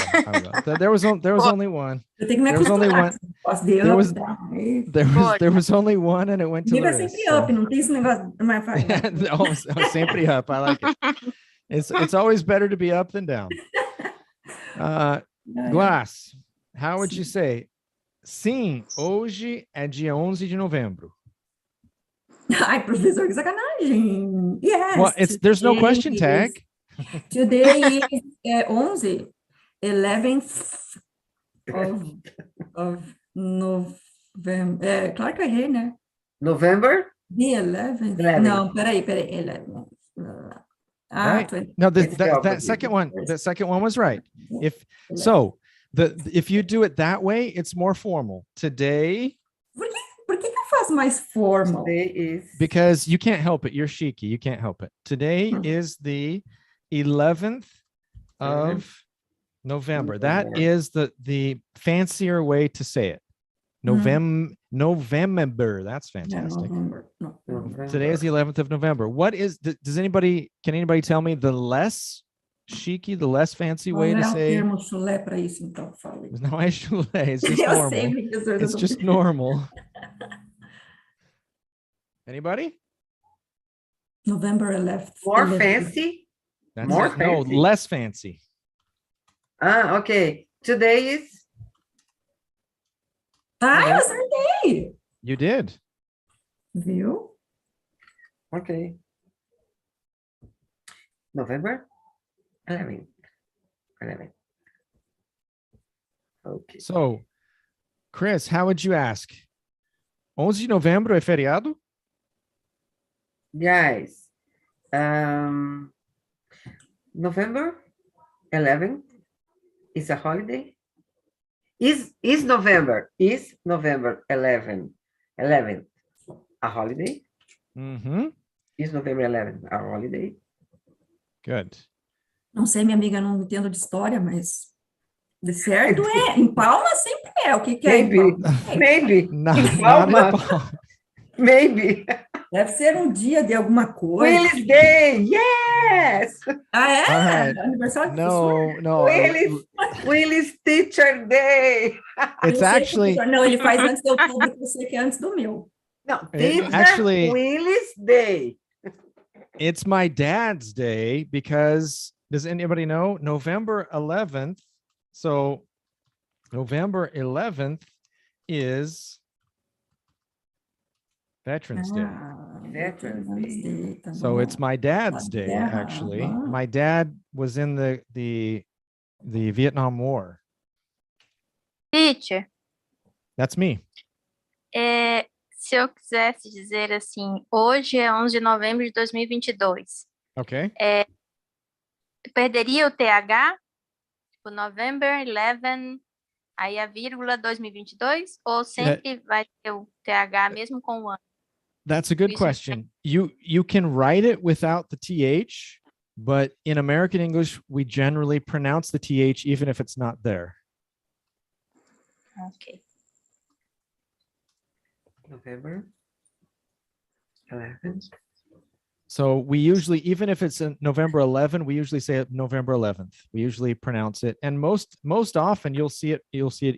There was only one. Eu tenho que me There was only acostumar one. com esse negócio de There up, was- down. There was only one, and it went to Comigo é Larissa. sempre up, não tem esse negócio... Mas vai, vai. Oh, sempre up. I like it. It's always better to be up than down. Glass, how would you say Sim, hoje é dia 11 de novembro. Ai, professor, que sacanagem. Yes. Well, there's no question tag. Today is 11, 11th of November. É, claro que eu errei, né? November? The 11th? 11. Não, peraí. 11. Right? 20. No, It's the that opposite. second one was right. If you do it that way, it's more formal. Today, Por que eu faço mais formal? Today is because you can't help it. You're cheeky. You can't help it. Today is the 11th of November. That is the fancier way to say it. November. That's fantastic. November. Today is the 11th of November. Can anybody tell me the less chique, the less fancy way to say? Termo chulé para isso, então, falei. Não é chulé, it's just Eu sei, normal. professor. It's just normal. Anybody? November 11th. more fancy. That's More it. No, fancy? less fancy. Okay. Today is Ah, eu acertei! You did. Viu? okay. November 11. Okay. So, Chris, how would you ask? 11 de novembro é feriado? Guys, November 11 is a holiday. Is November 11 a holiday? Mm-hmm. Is November 11 a holiday? Good. Não sei, minha amiga, não entendo de história, mas de certo é. Em Palma sempre é. O que que é em Maybe, Palma? maybe. Not In in Palma, Palma. maybe. Deve ser um dia de alguma coisa. Willy's Day, yes. Ah, é? All right. Aniversário do professor? No. Willy's Teacher Day. It's Eu sei que o actually professor- Não, ele faz antes de outubro, que eu sei que é antes do meu. No, It- Teacher actually- Willy's Day. it's my dad's day because does anybody know November 11th? So November 11th is Veterans Day. Ah, Veterans Day, tá So bom. it's my dad's Tá day, bom. actually. My dad was in the Vietnam War. Teacher, That's me. se eu quisesse dizer assim, hoje é 11 de novembro de 2022, Okay. perderia o TH? Tipo, November 11, aí a vírgula 2022? Ou sempre vai ter o TH mesmo com o ano? That's a good Research. question. You can write it without the TH, but in American English, we generally pronounce the TH even if it's not there. Ok. November 11. So we usually, even if it's in November 11, we usually say it November 11th. We usually pronounce it, and most often you'll see it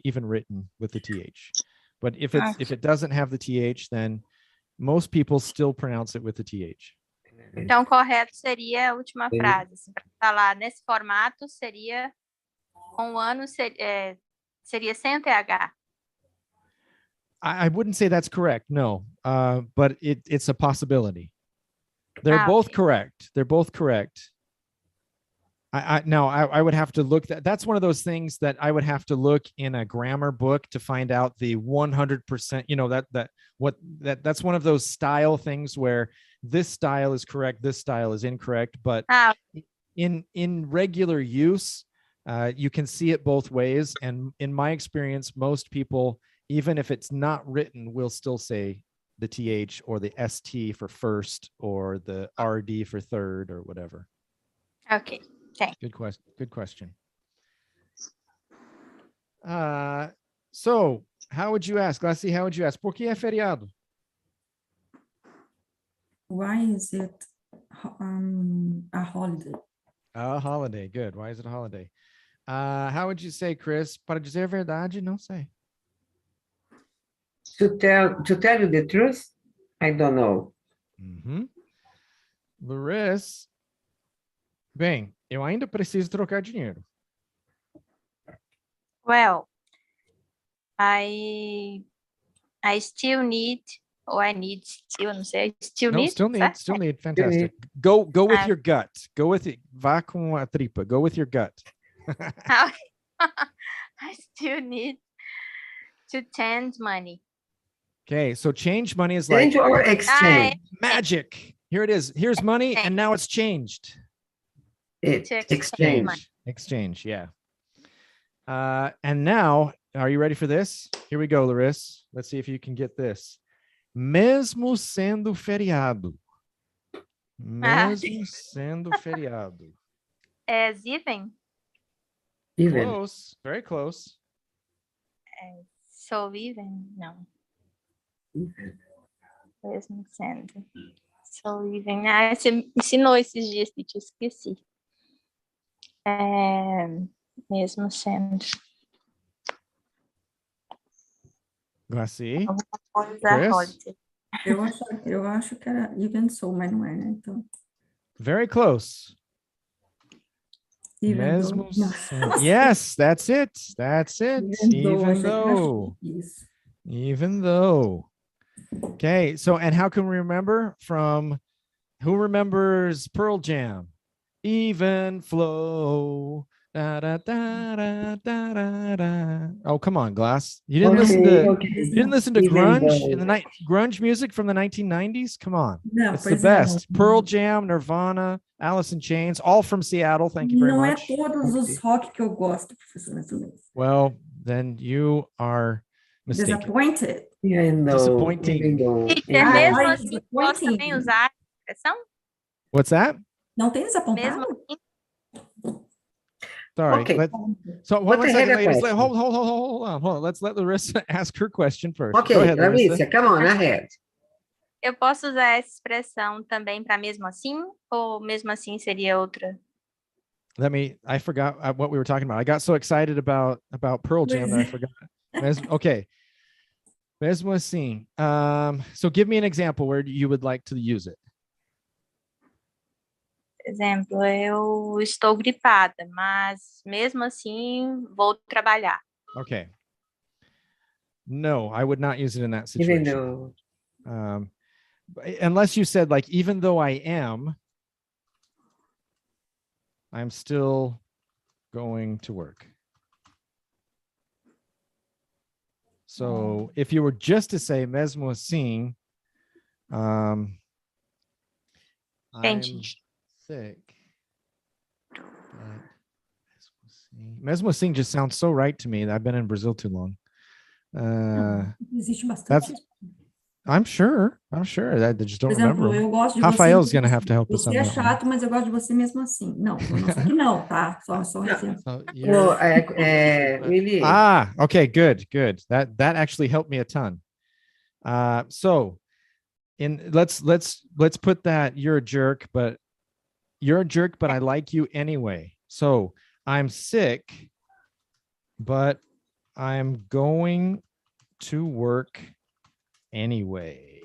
even written with the TH. But if it doesn't have the TH, then most people still pronounce it with the TH. Então, correto seria a última frase. Assim, para falar nesse formato, seria com o ano, seria sem o TH. I wouldn't say that's correct, no, but it's a possibility. They're both Okay. correct. They're both correct. I would have to look. That's one of those things that I would have to look in a grammar book to find out the 100%. You know, that's one of those style things where this style is correct, this style is incorrect. But in regular use, you can see it both ways. And in my experience, most people, even if it's not written, will still say the TH or the ST for first or the RD for third or whatever. Ok. Good question. Good question. So how would you ask? Let's see. How would you ask? Por que é feriado? Why is it a holiday? A holiday. Good. Why is it a holiday? How would you say, Chris? Para dizer a verdade, não sei. To tell you the truth, I don't know. Larissa. Bem, eu ainda preciso trocar dinheiro. Well, I still need, or I need still, não sei, still No, need, still need, certo? still need. Fantastic. Go with Ah. your gut. Go with it. Vá com a tripa. Go with your gut. I still need to change money. Okay, so change money is like Change or exchange? magic. Here it is. Here's money, and now it's changed. Exchange. Exchange, yeah. And now, are you ready for this? Here we go, Larissa. Let's see if you can get this. Mesmo sendo feriado. Mesmo sendo feriado. As even? Even. Close, very close. So even? Não. Mesmo sendo. So even. Ah, você me ensinou esses dias, que eu esqueci. Mesmo sendo. Assim. Coisa Eu acho que era even so, mas não é, né? Então, Very close. even Mesmo though. sendo. Yes, that's it. That's it. Even though. Isso. Even though. Okay, so and how can we remember from who remembers Pearl Jam? Even flow. Da, da, da, da, da, da, da. Oh, come on, Glass. You didn't you didn't listen to Even grunge though. in the night grunge music from the 1990s? Come on. Não, It's the pois é, best. não. Pearl Jam, Nirvana, Alice in Chains, all from Seattle. Thank you very Não é much. todos os rock que eu gosto, professor, mais ou menos. Well, then you are mistaken. Disappointed. Even though. Disappointing. Even though. Teacher, Ah, mesmo ai, assim, posso também usar a expressão? What's that? Não tem desapontado? Mesmo assim, Sorry. Okay. So What one the second, heck ladies. question? Hold on. Let's let Larissa ask her question first. Okay, Go ahead, Larissa. Larissa, come on, ahead. eu posso usar essa expressão também para mesmo assim? Ou mesmo assim seria outra? I forgot what we were talking about. I got so excited about Pearl Jam that I forgot. Okay. Mesmo assim. So give me an example where you would like to use it. Por exemplo, eu estou gripada, mas mesmo assim vou trabalhar. Okay. No, I would not use it in that Even situation. though. Unless you said like, even though I am, I'm still going to work. So if you were just to say mesmo assim, I'm sick. Mesmo assim just sounds so right to me. I've been in Brazil too long. Existe bastante. I'm sure. I just don't Por exemplo, remember. eu gosto de Rafael's você. going to have to help us on Você é that one. chato, mas eu gosto de você mesmo assim. Não, só que não, tá? Só um exemplo. So Willy. Okay, good. That actually helped me a ton. So let's put that you're a jerk, but I like you anyway. So I'm sick, but I'm going to work anyway.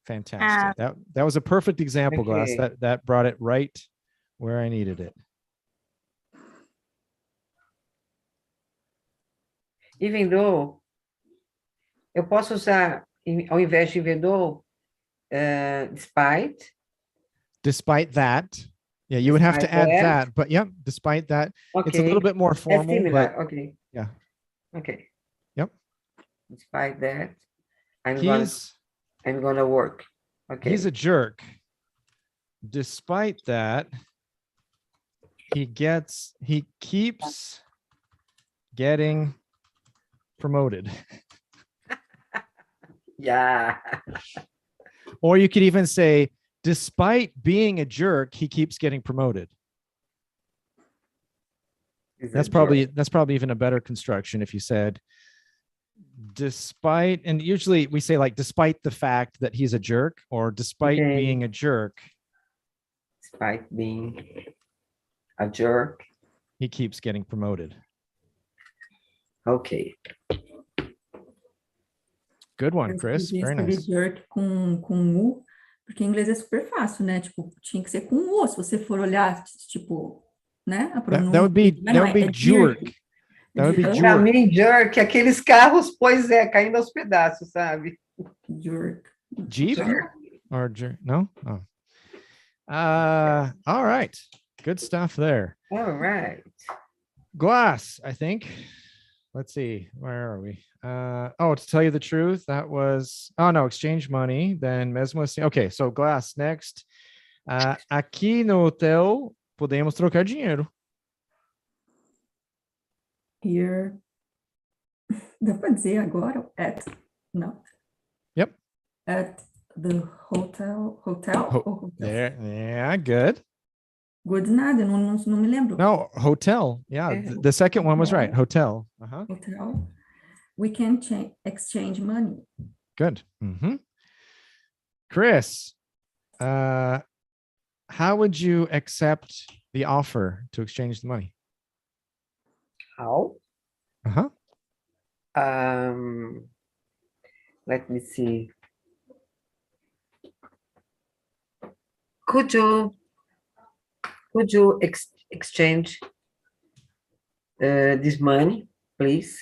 Fantastic. That was a perfect example, Okay. Glass. That brought it right where I needed it. Even though, eu posso usar, ao invés de even though, despite. Despite that, yeah, you would have to add that, but yeah, despite that, Okay. it's a little bit more formal, similar. but Okay. yeah. Okay. Yep. Despite that, I'm gonna work. Okay. He's a jerk. Despite that, he keeps getting promoted. Yeah. Or you could even say, despite being a jerk, he keeps getting promoted. That's probably even a better construction if you said, despite, and usually we say like, despite the fact that he's a jerk, or despite being a jerk. Despite being a jerk. He keeps getting promoted. Okay. Good one, Chris. Very nice. Jerk com U, porque em inglês é super fácil, né? Tipo, tinha que ser com U, se você for olhar, tipo, né? A pronúncia. That would be jerk. That would be Pra Para jerk. mim, jerk, aqueles carros, pois é, caindo aos pedaços, sabe? Jerk. Jeep or jerk? No. Oh. All right. Good stuff there. All right. Glass, I think. Let's see. Where are we? To tell you the truth, that was, exchange money. Then mesmo assim. Okay, so glass next. Aqui no hotel podemos trocar dinheiro. Here. Dá para dizer agora? At. No. Yep. At the hotel. Hotel? Hotel? There. Yeah, good. Good nada, não me lembro. No, hotel. Yeah, the second one was right. Hotel. Uh-huh. Hotel. We can exchange money. Good. Mm-hmm. Chris, how would you accept the offer to exchange the money? How? Uh-huh. Let me see. Could you exchange this money, please?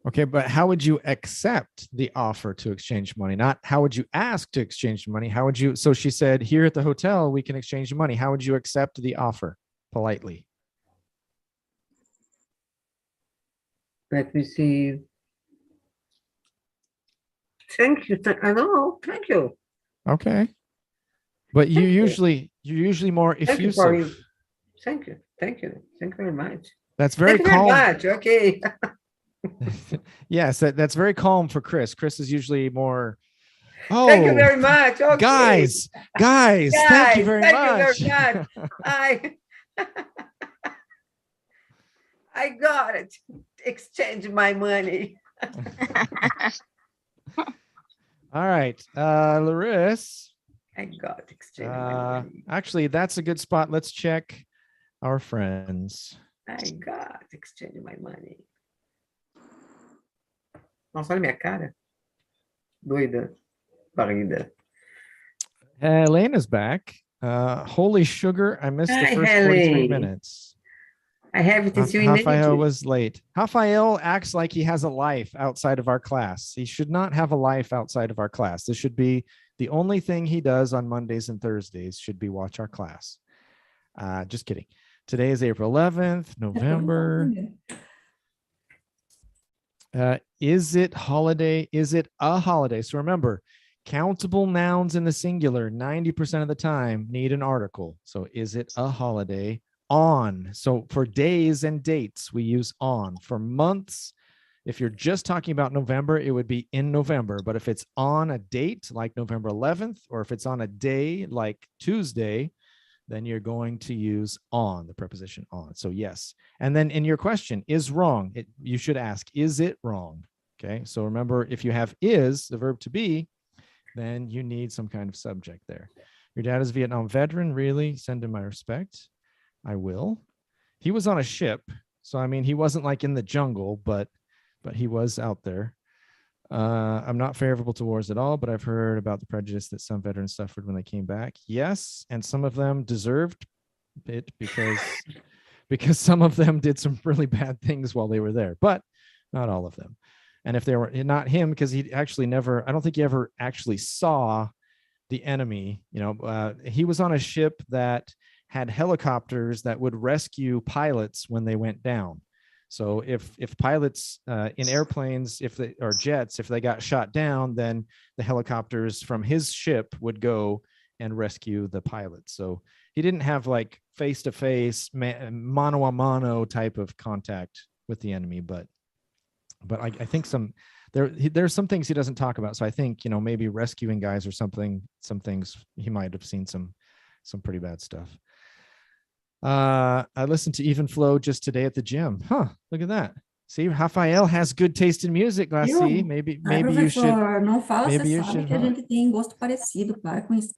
Okay, but how would you accept the offer to exchange money? Not how would you ask to exchange money? How would you? So she said, here at the hotel, we can exchange money. How would you accept the offer politely? Let me see. Thank you. I don't know. Thank you. Okay. But you're you. usually more Thank you for effusive. Thank you. Thank you. Thank you very much. That's very Thank you calm. very much. Okay. Yes, that's very calm for Chris. Chris is usually more. Oh, Thank you very much. Okay. guys, thank you very much. Thank you very much. I got it. Exchange my money. All right, Larissa. I got exchange my money. Actually, that's a good spot. Let's check our friends. I got exchange my money. Nossa, olha minha cara. Doida. Parida. Elena's back. Holy sugar, I missed the Hi, first 43 Helene. minutes. I haven't seen you in Rafael ages. was late. Rafael acts like he has a life outside of our class. He should not have a life outside of our class. This should be the only thing he does on Mondays and Thursdays should be watch our class. Just kidding. Today is April 11th, November. Is it holiday? Is it a holiday? So remember, countable nouns in the singular 90% of the time need an article. So is it a holiday? On. So for days and dates, we use on. For months, if you're just talking about November, it would be in November. But if it's on a date like November 11th, or if it's on a day like Tuesday, then you're going to use on, the preposition on. So yes. And then in your question, is wrong, you should ask, is it wrong? Okay. So remember, if you have is, the verb to be, then you need some kind of subject there. Your dad is a Vietnam veteran. Really? Send him my respect. I will. He was on a ship. So, I mean, he wasn't like in the jungle, but he was out there. I'm not favorable to wars at all, but I've heard about the prejudice that some veterans suffered when they came back. Yes. And some of them deserved it because some of them did some really bad things while they were there, but not all of them. And if they were not him, because he actually never, I don't think he ever actually saw the enemy. You know, he was on a ship that had helicopters that would rescue pilots when they went down. So if pilots in airplanes, or jets, if they got shot down, then the helicopters from his ship would go and rescue the pilots. So he didn't have like face-to-face, mano a mano type of contact with the enemy, but I think there's some things he doesn't talk about. So I think, you know, maybe rescuing guys or something, some things he might have seen some pretty bad stuff. I listened to Even Flow just today at the gym. Look at that. See, Rafael has good taste in music, Glassy. Maybe you should. Não fala, Maybe você sabe que a gente tem gosto parecido. Para com isso.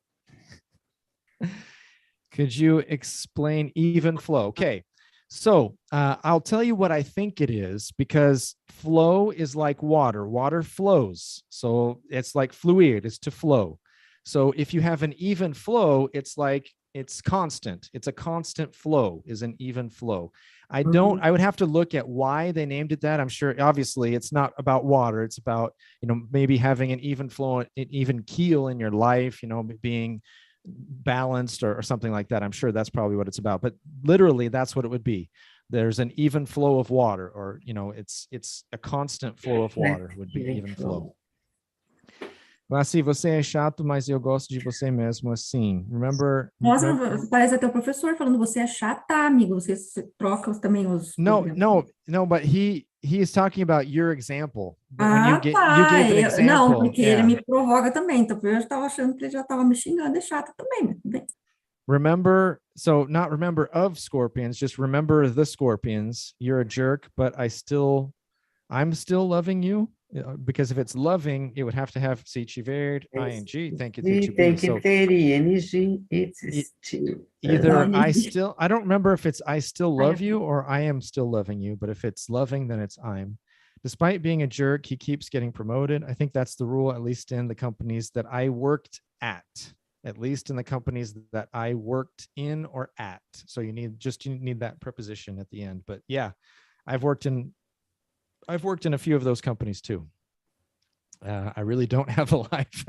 Could you explain Even Flow? Okay. So I'll tell you what I think it is, because flow is like water. Water flows. So it's like fluid, it's to flow. So if you have an even flow, it's like it's constant. It's a constant flow is an even flow. I don't, I would have to look at why they named it that. I'm sure, obviously, it's not about water. It's about, maybe having an even flow, an even keel in your life, being balanced or something like that. I'm sure that's probably what it's about. But literally, that's what it would be. There's an even flow of water, or, it's a constant flow of water would be even flow. Mas assim, você é chato, mas eu gosto de você mesmo assim. Remember? Nossa, parece até o professor falando, você é chata, amigo. Você troca também os... No, but he is talking about your example. Ah, you gave an example. Não, porque ele me provoca também. Então, eu estava achando que ele já estava me xingando, é chata também, mas bem. Remember, so not remember of scorpions, just remember the scorpions. You're a jerk, but I'm still loving you. Because if it's loving, it would have to have se tiver, ing, tem que ter to be. So either I don't remember if it's I still love you or I am still loving you, but if it's loving, then it's I'm. Despite being a jerk, he keeps getting promoted. I think that's the rule, at least in the companies that I worked at. At least in the companies that I worked in or at. So you need that preposition at the end. But yeah, I've worked in a few of those companies too. I really don't have a life.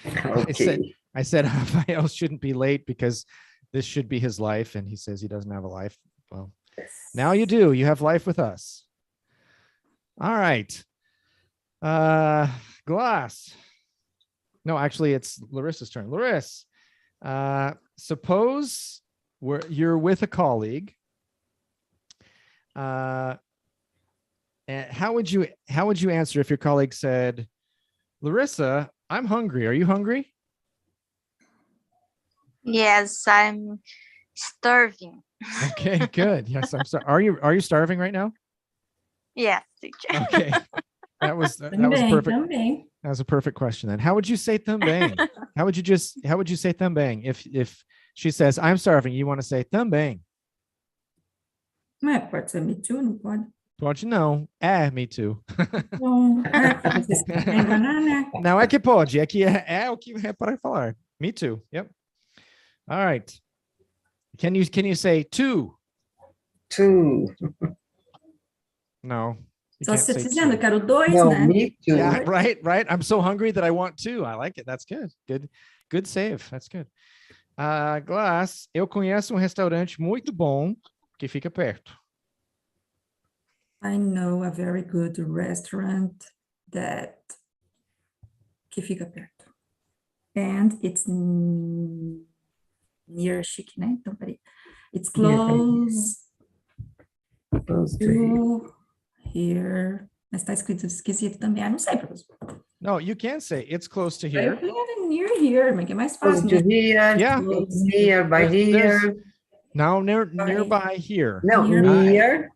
Okay. I said Rafael shouldn't be late because this should be his life, and he says he doesn't have a life. Well, now you do. You have life with us. All right. Glass. No, actually, it's Larissa's turn. Larissa, suppose you're with a colleague. And how would you answer if your colleague said, Larissa, I'm hungry. Are you hungry? Yes, I'm starving. Okay, good. Yes, I'm sorry. Are you starving right now? Yes, teacher. Okay. That was perfect. Também. That was a perfect question then. How would you say também? How would you say também? If she says, I'm starving, you want to say também. Mas pode ser me too, não pode? Pode não. Me too. Bom, vocês querem enganar, né? Não é que pode, é que é o que é para falar. Me too. Yep. All right. Can you say two? Two. No. Só você dizendo, eu quero dois, No, né? me too. Yeah, right. I'm so hungry that I want two. I like it. That's good. Good save. That's good. Glass, eu conheço um restaurante muito bom que fica perto. I know a very good restaurant que fica perto. And it's near chic, né? Então, peraí. It's close to here. Mas está escrito esquisito também. Não sei, professor. No, you can say it's close to here. Near here, mas que é mais fácil. Close to here. Yeah. Nearby here. No, nearby here. No, nearby.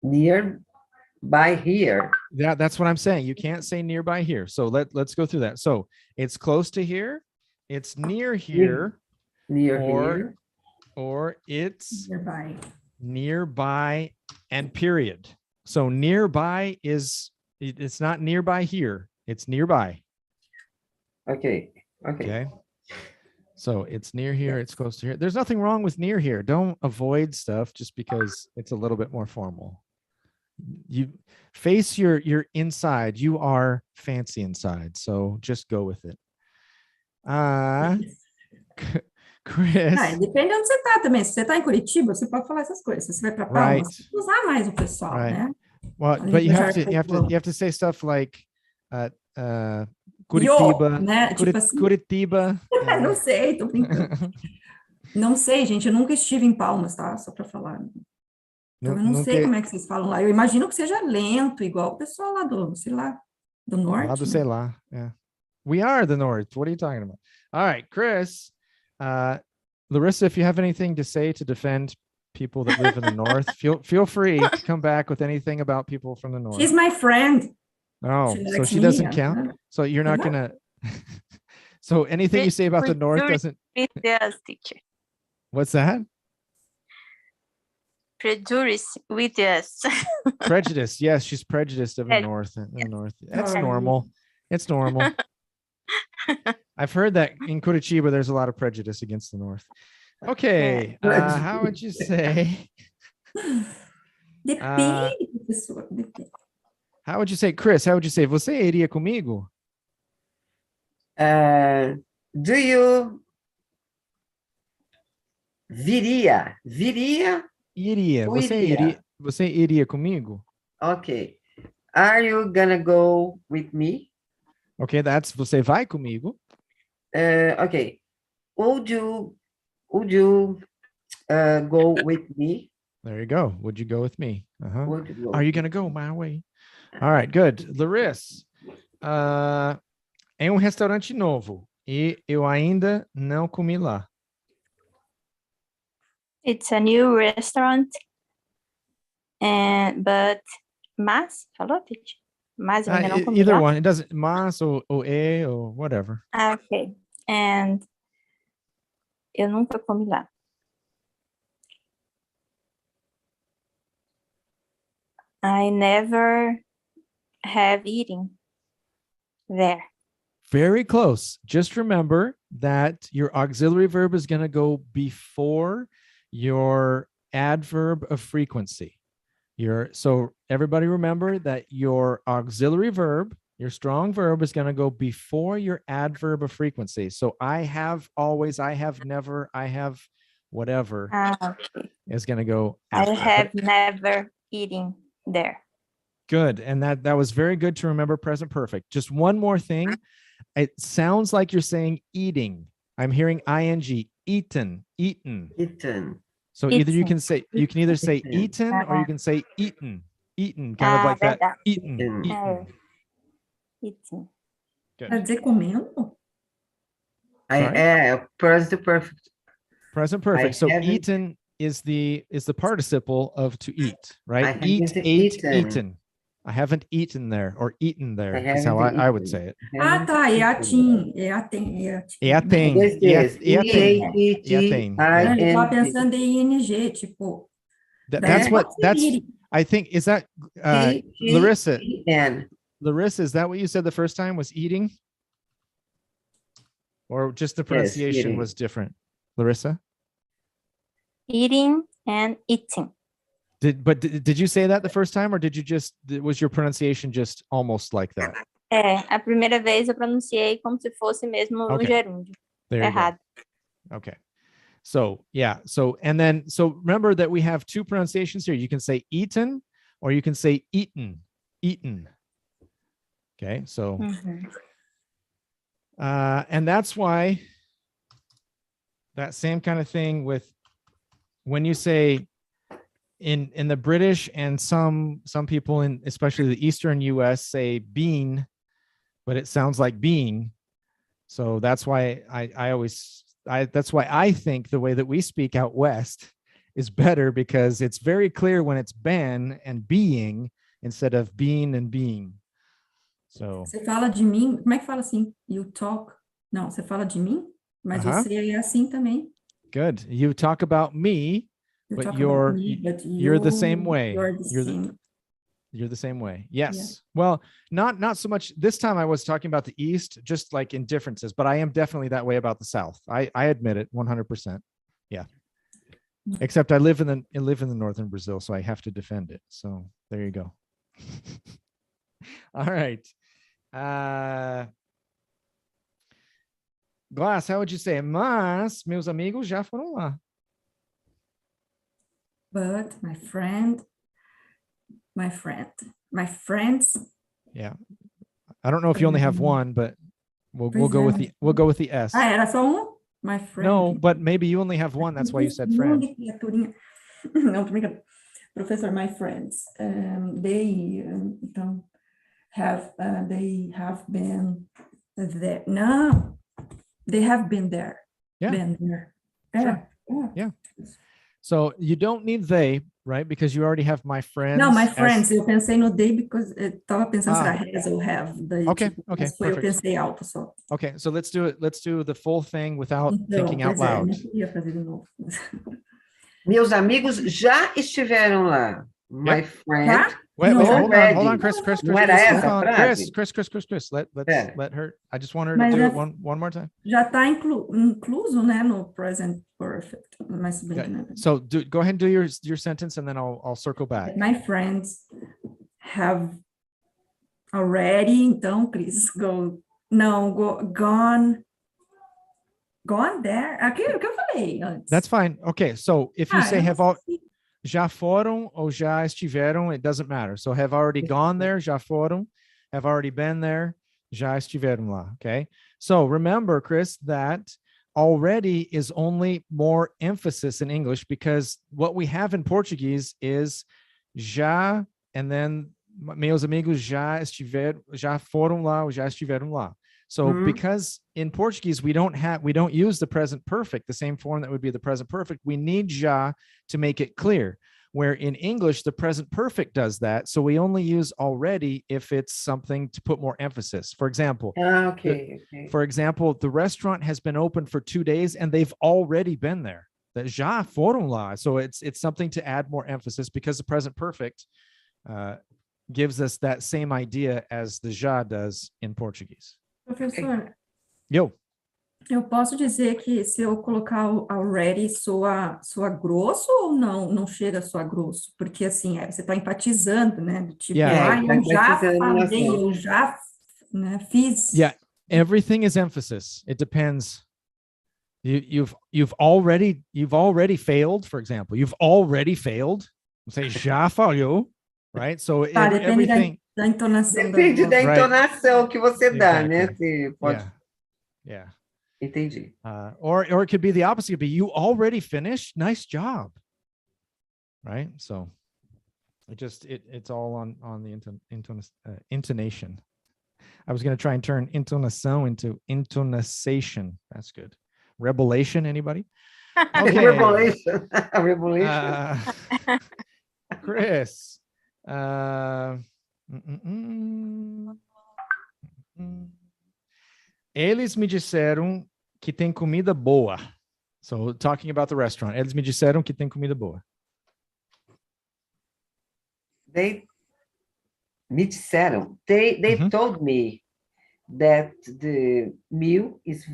Nearby here. Yeah, that's what I'm saying. You can't say nearby here. So let's go through that. So it's close to here. It's near here. Here. Or it's Nearby and period. So nearby it's not nearby here. It's nearby. Okay. So it's near here, it's close to here. There's nothing wrong with near here. Don't avoid stuff just because it's a little bit more formal. You face your inside. You are fancy inside. So just go with it. Chris. Depende de onde você está também. Se você está em Curitiba, você pode falar essas coisas. Se você vai para Palmas, você pode usar mais o pessoal, né? Well, but you have to say stuff like Curitiba, né? Tipo assim. Curitiba. Não sei, tô brincando. Não sei, gente, eu nunca estive em Palmas, tá? Só para falar. Então, eu não sei como é que vocês falam lá. Eu imagino que seja lento, igual o pessoal lá do, sei lá, do norte. Lá do sei lá, yeah. We are the north. What are you talking about? All right, Chris. Larissa, if you have anything to say to defend people that live in the north, feel free to come back with anything about people from the north. She's my friend. Oh, so she doesn't count? So you're not gonna so anything you say about the north doesn't teacher. What's that? Prejudice with us. Prejudice. Yes, she's prejudiced of the north. That's normal. It's normal. I've heard that in Curitiba, there's a lot of prejudice against the north. Okay, how would you say? Depende, professor. Depende. How would you say, Chris? How would you say? Você iria comigo? Do you... Viria. Viria Iria. ou Você iria? iria? Você iria comigo? Ok. Are you gonna go with me? Okay, that's você vai comigo. Ok. Would you go with me? There you go. Would you go with me? Would you go Are you with gonna go my way? All right, good. Larissa, é um restaurante novo e eu ainda não comi lá. It's a new restaurant, mas, falou, Titi? Mas eu ainda não comi Either lá. one. It doesn't, mas or whatever. Ok. And eu nunca comi lá. I never have eaten there. Very close. Just remember that your auxiliary verb is going to go before your adverb of frequency. So everybody remember that your auxiliary verb, your strong verb, is going to go before your adverb of frequency. So I have always, I have never, I have whatever Okay. is going to go after. I have never eaten there. Good. And that was very good to remember present perfect. Just one more thing. It sounds like you're saying eating. I'm hearing ing, eaten, eaten. Eaten. So either you Eaten. can either say Eaten. eaten or you can say eaten. Eaten, kind of like that. Verdade. Eaten, Eaten. eaten. Eaten. Quer Good. dizer comendo? Sorry? Present perfect. Present perfect. I So haven't- eaten is the participle of to eat, I right? haven't Eat, ate, eaten. eaten. I haven't eaten there or eaten there. I That's how haven't I would eaten. say it. Ah, tá, é atim. É atim. É atim. Eaten. This is Eaten. E-A-T-T-I-N-G. Eu estava pensando em ING, tipo... That's what, that's, eating. I think, is that, Larissa, T-T-E-N. Larissa, is that what you said the first time was eating? Or just the pronunciation eating. was different? Larissa? Eating and eating. Did you say that the first time or was your pronunciation just almost like that? A primeira vez eu pronunciei como se fosse mesmo no Okay. gerúndio. There you go. Errado. Okay. So, yeah. So remember that we have two pronunciations here. You can say eaten or you can say eaten, eaten. Okay. So, Uhum. and that's why that same kind of thing with when you say in the British and some people in especially the Eastern US say bean, but it sounds like being. So that's why that's why I think the way that we speak out West is better because it's very clear when it's been and being instead of being and being. So Você fala de mim, como é que fala assim? You talk. Não, você fala de mim, mas você é assim também. good. You talk about me, You but talk you're about me, but you're the same way. You're the same. You're the same way. Yes. Well, not so much. This time I was talking about the East, just like in differences, but I am definitely that way about the South. I admit it 100%. Yeah. Except I live in the northern Brazil, so I have to defend it. So there you go. All right. Glass, how would you say? Mas meus amigos já foram lá. But my friends. Yeah. I don't know if you only have one, but we'll go with the S. Ah, era só um? My friend. No, but maybe you only have one. That's why you said friend. Não, tô brincando. Professor, my friends. They have been there. No, they have been there. Yeah. Been there. Sure. Yeah. So you don't need they, right? Because you already have my friends. No, my friends. Eu pensei no they because eu tava pensando se era has ou have. Daí, okay. tipo, Okay. Foi eu Perfect. pensei alto só. Okay. So let's do it. Let's do the full thing without Então, thinking out pois é, loud. não queria fazer de novo. Meus amigos já estiveram lá. My friend. Tá? Wait, No, hold on, Chris. Não era Chris, essa a frase? Chris. Let her. I just want her Mas to do é- it one more time. Já está incluso, né, no present perfect. Mas se bem que, né? So go ahead and do your sentence, and then I'll circle back. My friends have already, então, Chris, gone there. Aquilo que eu falei antes. That's fine. Okay, so if you say eu have não all, sei. já foram ou já estiveram, it doesn't matter. So have already gone there, já foram, have already been there, já estiveram lá, okay? So remember, Chris, that already is only more emphasis in English because what we have in Portuguese is já, and then meus amigos já foram lá ou já estiveram lá. So because in Portuguese, we don't use the present perfect, the same form that would be the present perfect. We need já to make it clear, where in English, the present perfect does that. So we only use already if it's something to put more emphasis. For example, for example, the restaurant has been open for 2 days and they've already been there. That já foram lá. So it's something to add more emphasis because the present perfect gives us that same idea as the já does in Portuguese. Professor, eu posso dizer que se eu colocar o already soa grosso ou não chega a soar grosso? Porque assim, você está enfatizando, né? Do tipo, eu já falei, eu já, né, fiz. Yeah, everything is emphasis. It depends. You've already failed, for example. You've already failed. Say já falhou, right? So everything. Da entonação. Depende da entonação que você dá, né? Exactly. Você pode... Yeah. Entendi. Or it could be the opposite. It could be you already finished. Nice job. Right. So it's all on the intonation. I was going to try and turn intonação into intonation. That's good. Revelation. Anybody? Okay. Revelation. Chris. Eles me disseram que tem comida boa. So, talking about the restaurant. Eles me disseram que tem comida boa. They told me that the meal is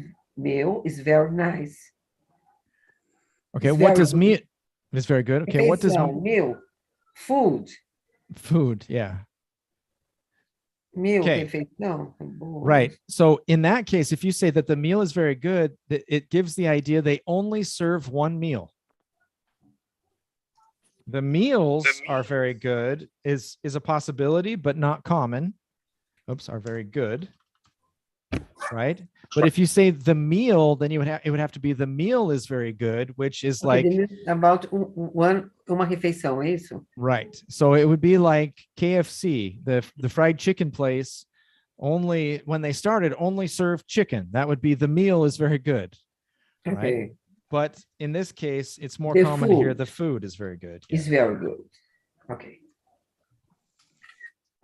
very nice. Okay, it's what does meal? It's very good. Okay, what does meal? Food. Food, yeah. Meal, okay. Refeição. Right. So in that case, if you say that the meal is very good, it gives the idea they only serve one meal. The meals are very good is a possibility, but not common. Oops, are very good. Right? But if you say the meal, then it would have to be the meal is very good, which is like about uma refeição, é isso? Right. So it would be like KFC, the fried chicken place, only when they started only served chicken. That would be the meal is very good. Okay. Right? But in this case, it's more The common to hear the food is very good. It's very good. Okay.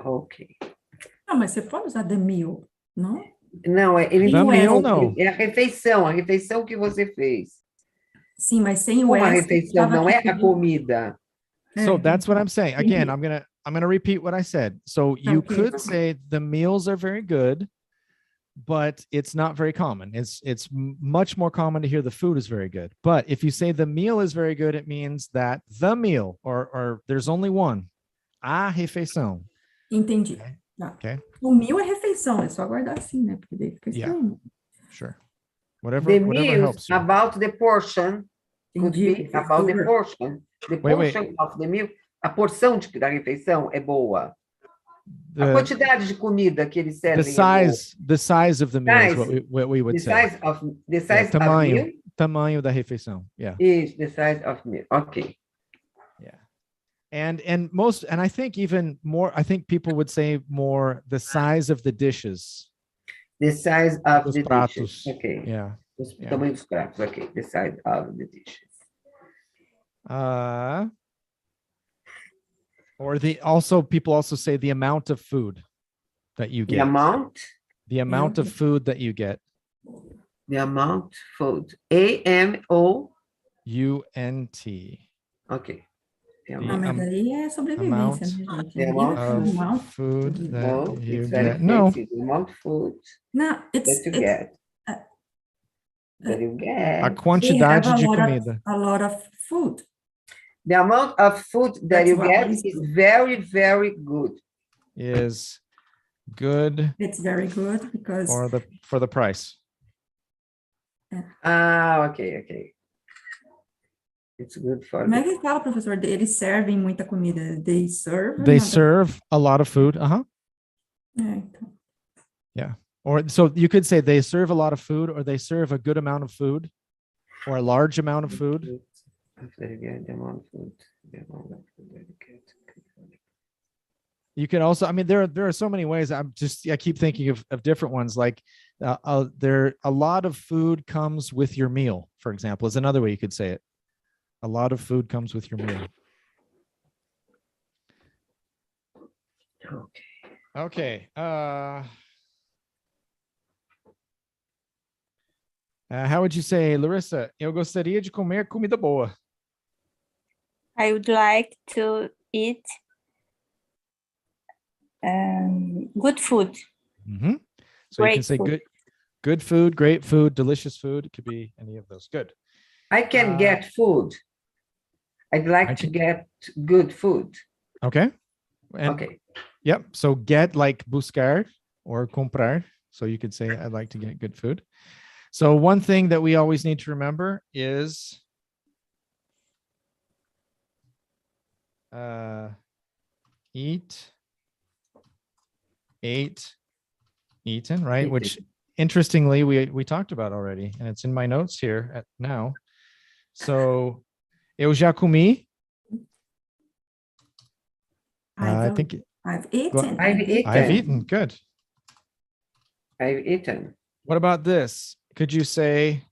Okay. Não, mas você pode usar the meal, não? Não, ele the não meal, não. É a refeição que você fez. Sim, mas sem o Uma S. refeição, não é a comida. So that's what I'm saying. Again, I'm gonna repeat what I said. So you could say the meals are very good, but it's not very common. It's much more common to hear the food is very good. But if you say the meal is very good, it means that the meal or there's only one. A refeição. Entendi. Okay. O meal é refeição, é só guardar assim, né? Porque daí fica estranho. Sure. Whatever The whatever helps you. About the portion. Could Entendi. be about the portion. The portion of the meal. A porção da refeição é boa. A quantidade de comida que eles servem. The size of the meal is what we would say. The size of meal. Tamanho da refeição. Yeah. Is the size of meal. Okay. Yeah. And I think even more, I think people would say more the size of the dishes. The size of the pratos. dishes. Okay. Yeah. O tamanho dos pratos. Okay. The size of the dishes. Or people also say the amount of food that you get. The amount? The amount of food that you get. The amount food. AMOUNT. UNT. Okay. Mas daí é sobrevivência, né, gente? The amount of food that No, you it's very get. No. fancy. The amount of food Não, that you get. That you A get. quantidade de comida. A lot of food. The amount of food that That's you what get is is good. very, very good. Is good It's very good because for the price. Okay. It's good for como é que fala, professor? Eles servem muita comida. They serve. They serve a lot of food. Então. Yeah. Or so you could say they serve a lot of food, or they serve a good amount of food, or a large amount of food. You can also, I mean, there are so many ways. I keep thinking of different ones. Like a lot of food comes with your meal, for example, is another way you could say it. A lot of food comes with your meal. Okay. How would you say, Larissa? Eu gostaria de comer comida boa. I would like to eat good food. Mm-hmm. So Great you can say food. good food, great food, delicious food. It could be any of those. Good. I can get food. I'd like to get good food. Okay. Okay. Yep. So get like buscar or comprar. So you could say I'd like to get good food. So one thing that we always need to remember is eat, ate, eaten, right? Which interestingly we talked about already, and it's in my notes here now. So eu já comi. I think I've eaten. I've eaten. Good. I've eaten. What about this? Could you say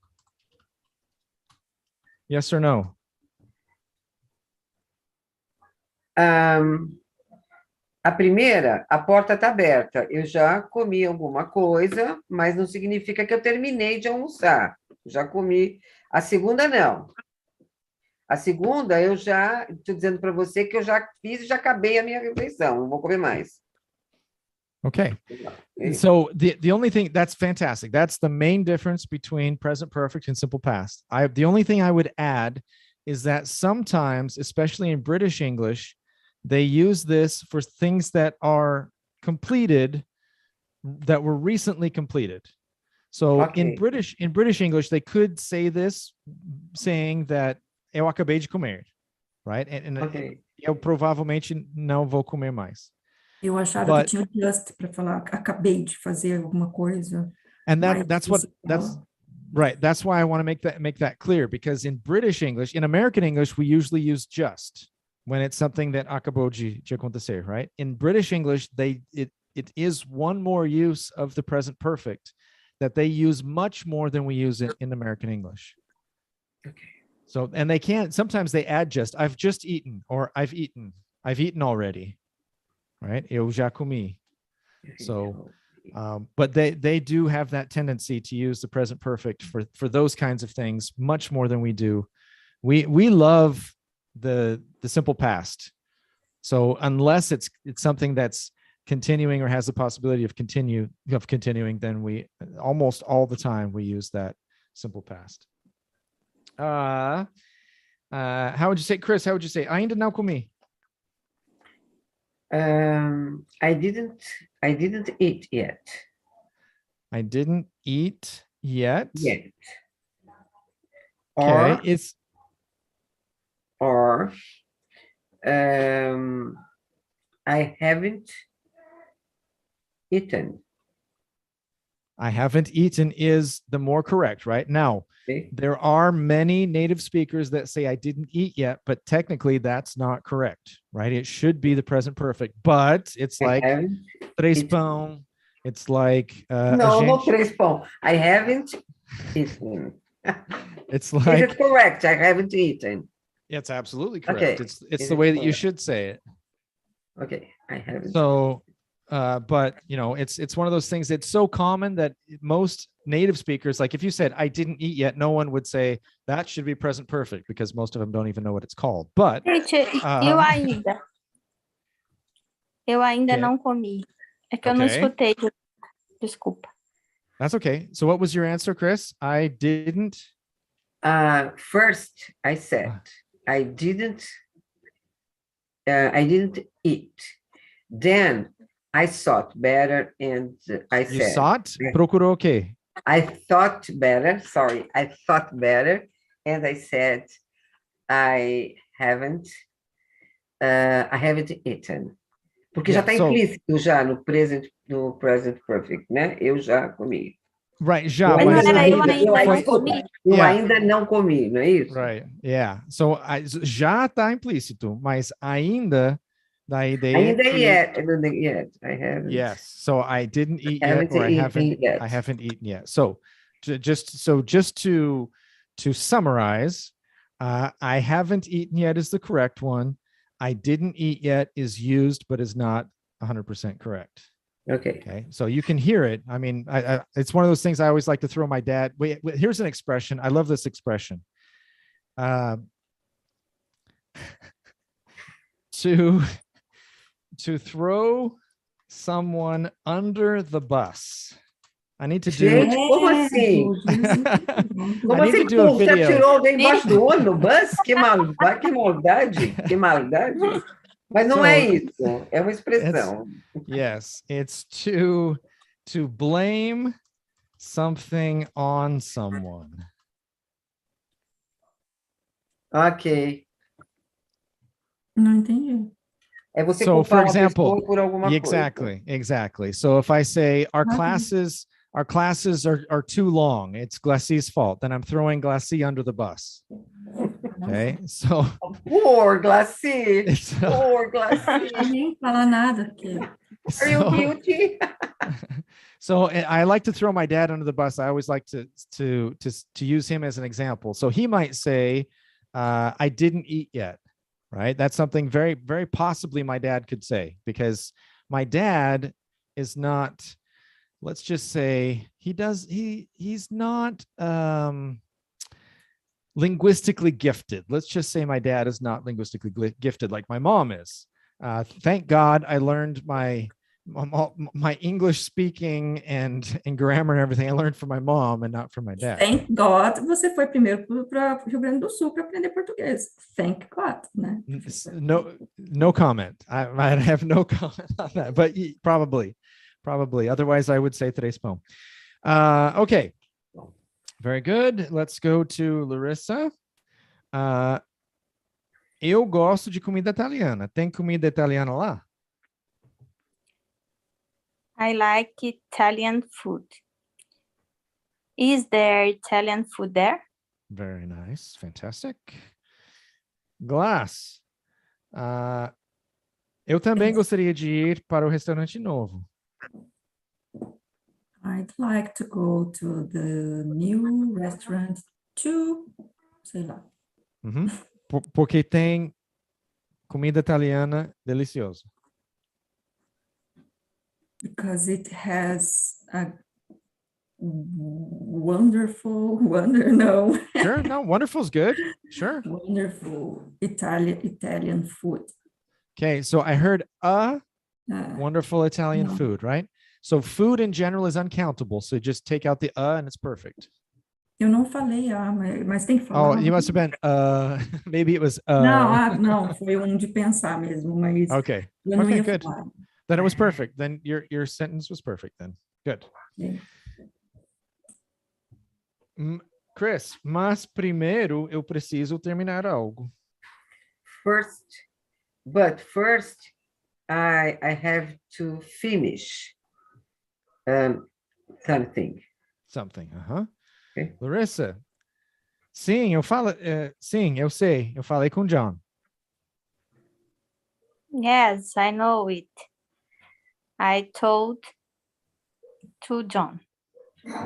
yes or no? A primeira, a porta está aberta. Eu já comi alguma coisa, mas não significa que eu terminei de almoçar. Já comi. A segunda, não. A segunda, eu já estou dizendo para você que eu já fiz e já acabei a minha refeição. Não vou comer mais. Okay. So the only thing, that's fantastic. That's the main difference between present perfect and simple past. The only thing I would add is that sometimes, especially in British English, they use this for things that are completed, that were recently completed. So in British English, they could say this saying that eu acabei de comer, right? And eu provavelmente não vou comer mais. Eu achava que tinha o just para falar, acabei de fazer alguma coisa. And that's right. That's why I want to make that clear, because in British English, in American English, we usually use just when it's something that acabou de acontecer, right? In British English, it is one more use of the present perfect that they use much more than we use it in American English. Okay. So, and sometimes they add just, I've just eaten, or I've eaten already. Right? Eu já comi. So, but they do have that tendency to use the present perfect for those kinds of things much more than we do. We love the simple past. So unless it's something that's continuing or has the possibility of continuing, then we almost all the time we use that simple past. How would you say, Chris? How would you say? Ainda não comi. I didn't eat yet. I didn't eat yet. Okay. Or I haven't eaten. I haven't eaten is the more correct, right? Now, there are many native speakers that say I didn't eat yet, but technically that's not correct, right? It should be the present perfect, but it's like três pão. It's like no, not três pão. I haven't eaten. It's like, is it correct? I haven't eaten. It's absolutely correct. Okay. It's the way that you should say it. Okay, I haven't. So but it's one of those things that's so common that most native speakers, like if you said I didn't eat yet, no one would say that should be present perfect because most of them don't even know what it's called. But Gente, eu ainda não comi. É que eu não escutei. Desculpa. That's okay. So what was your answer, Chris? I didn't. First, I said I didn't eat. Then I thought better and I said. You sought? Procurou o quê? I thought better. Sorry, I thought better, and I said I haven't eaten. Porque já está implícito já no present perfect, né? Eu já comi. Right, já. Mas não era eu ainda não comi. Eu ainda não comi, não é isso? Right, yeah. So já está implícito, mas ainda da ideia. Ainda yet. I haven't. Yes. So I didn't eat yet, or I haven't eaten yet. So just to summarize, I haven't eaten yet is the correct one. I didn't eat yet is used, but is not 100% correct. Okay. So you can hear it. I mean, it's one of those things I always like to throw my dad. Wait, here's an expression. I love this expression. To throw someone under the bus. I need to do. Gente, como assim? Como I need assim? to do a Você video. tirou alguém embaixo do ônibus? Que maldade, que maldade. Mas não é isso, é uma expressão. Yes, it's to blame something on someone. Ok. Não entendi. É você So, culpar for example, uma pessoa por alguma exactly. So if I say our classes are too long, it's Glacé's fault, then I'm throwing Glacé under the bus. Okay, so poor Glacé, poor Glacé. Nem falar nada. Are you guilty? So I like to throw my dad under the bus. I always like to use him as an example. So he might say, I didn't eat yet. Right? That's something very, very possibly my dad could say, because my dad is not, let's just say he's not linguistically gifted. Let's just say my dad is not linguistically gifted like my mom is. Thank God I learned my English speaking and grammar and everything I learned from my mom and not from my dad. Thank God você foi primeiro para o Rio Grande do Sul para aprender português. Thank God, né? No comment. I have no comment on that, but probably. Otherwise, I would say três pão. Okay. Very good. Let's go to Larissa. Eu gosto de comida italiana. Tem comida italiana lá? I like Italian food. Is there Italian food there? Very nice. Fantastic. Glass. Eu também gostaria de ir para o restaurante novo. I'd like to go to the new restaurant too. Sei lá. Porque tem comida italiana deliciosa. Because it has a no. Sure, no, wonderful is good. Sure. Wonderful Italian food. Okay, so I heard wonderful Italian food, right? So food in general is uncountable. So just take out the and it's perfect. Eu não falei mas tem que falar. Oh, you must have been maybe it was Não, foi de pensar mesmo, mas okay. Eu não ia good. falar. Then it was perfect. Then your sentence was perfect then. Good. Okay. Chris, mas primeiro eu preciso terminar algo. First, I have to finish something. Something, Okay. Larissa, sim, eu sei, eu falei com John. Yes, I know it. I told to John.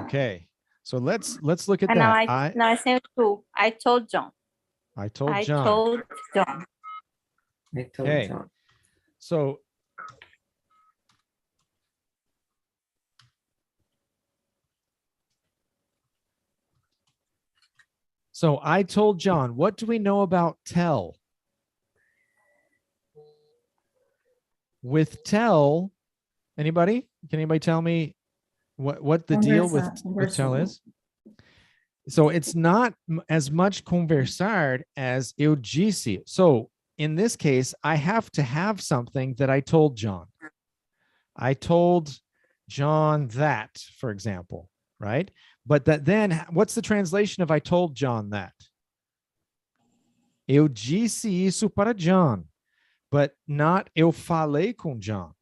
Okay, so let's look at And that. I say two. I told John. I told I John. told John. So So I told John. What do we know about tell? With tell, anybody? Can anybody tell me what the deal with tell is? So it's not as much conversar as eu disse. So in this case, I have to have something that I told John. I told John that, for example, right? But then what's the translation of I told John that? Eu disse isso para John, but not eu falei com John,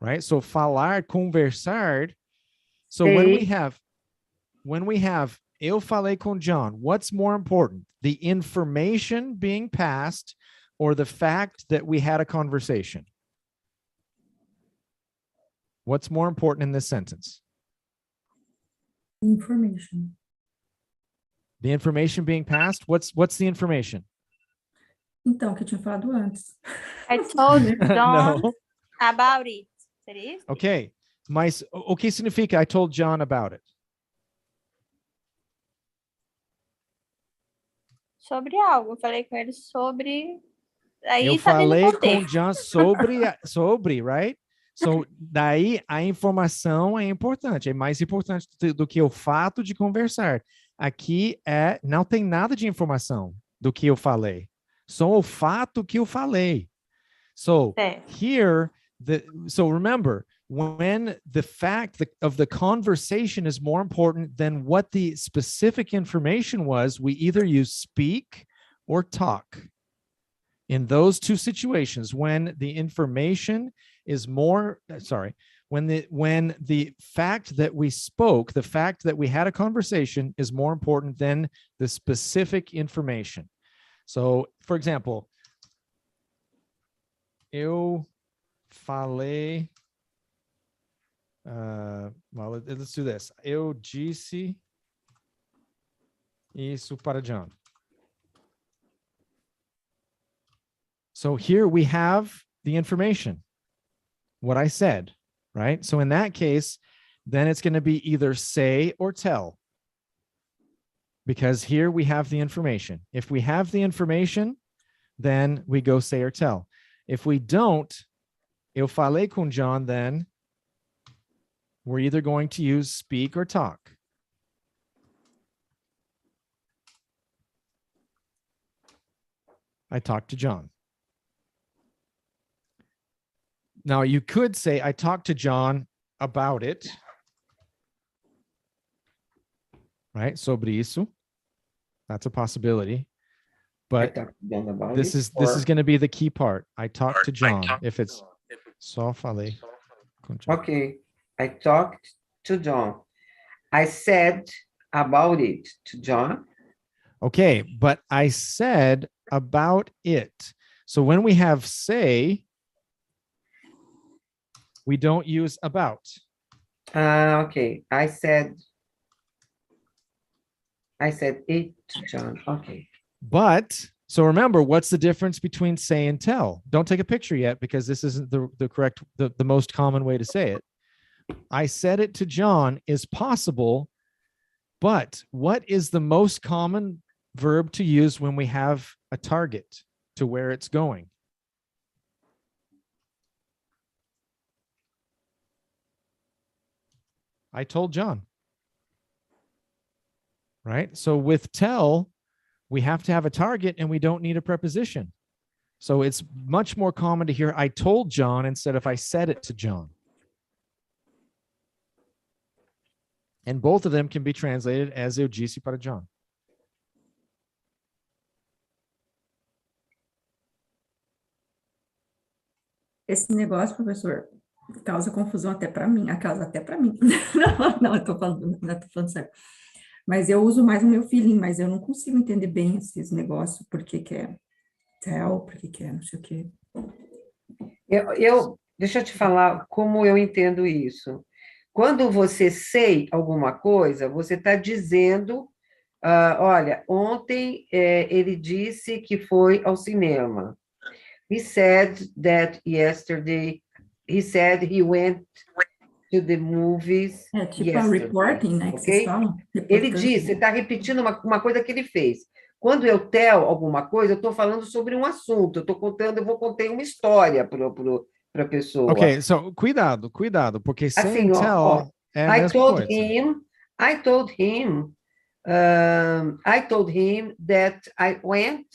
right? So falar, conversar. So when we have eu falei com John, what's more important? The information being passed or the fact that we had a conversation? What's more important in this sentence? Information. The information being passed? What's the information? Então, que eu tinha falado antes. I told John No. about it. Seria isso? Okay. Mas o que significa I told John about it? Sobre algo. Eu falei com ele sobre... Aí Eu tá dentro do falei com contexto. John sobre, right? So, daí a informação é importante, é mais importante do que o fato de conversar. Aqui não tem nada de informação do que eu falei, só o fato que eu falei. So here, so remember, when the fact of the conversation is more important than what the specific information was, we either use speak or talk. In those two situations, when the information is more, when the fact that we spoke, the fact that we had a conversation is more important than the specific information. So, for example, eu falei, well, let's do this. Eu disse isso para John. So here we have the information, what I said, right? So in that case, then it's going to be either say or tell, because here we have the information. If we have the information, then we go say or tell. If we don't, eu falei com John, then we're either going to use speak or talk. I talked to John. Now, you could say, I talked to John about it, right? Sobre isso. That's a possibility. But this is going to be the key part. I talked to John. If it's só falei com John. Okay. I talked to John. I said about it to John. Okay, but I said about it. So when we have say, we don't use about. Okay. I said it to John. Okay. But, so remember, what's the difference between say and tell? Don't take a picture yet, because this isn't the correct, the most common way to say it. I said it to John is possible, but what is the most common verb to use when we have a target to where it's going? I told John, right? So with tell, we have to have a target and we don't need a preposition. So it's much more common to hear I told John instead of I said it to John. And both of them can be translated as eu disse para John. Esse negócio, professor, causa confusão até para mim. Causa até para mim. Não, eu tô falando sério. Mas eu uso mais o meu feeling, mas eu não consigo entender bem esses negócios, por que é tell, por que é não sei o quê. Deixa eu te falar como eu entendo isso. Quando você sei alguma coisa, você está dizendo, olha, ontem ele disse que foi ao cinema. He said that yesterday, he said he went to the movies. É tipo yesterday, a reporting, né, que okay? vocês falam. Ele disse, você está repetindo uma coisa que ele fez. Quando eu tell alguma coisa, eu estou falando sobre um assunto, eu vou contar uma história para a pessoa. Ok, so cuidado, porque say Assim, and ó, tell é a I mesma told coisa. I told him that I went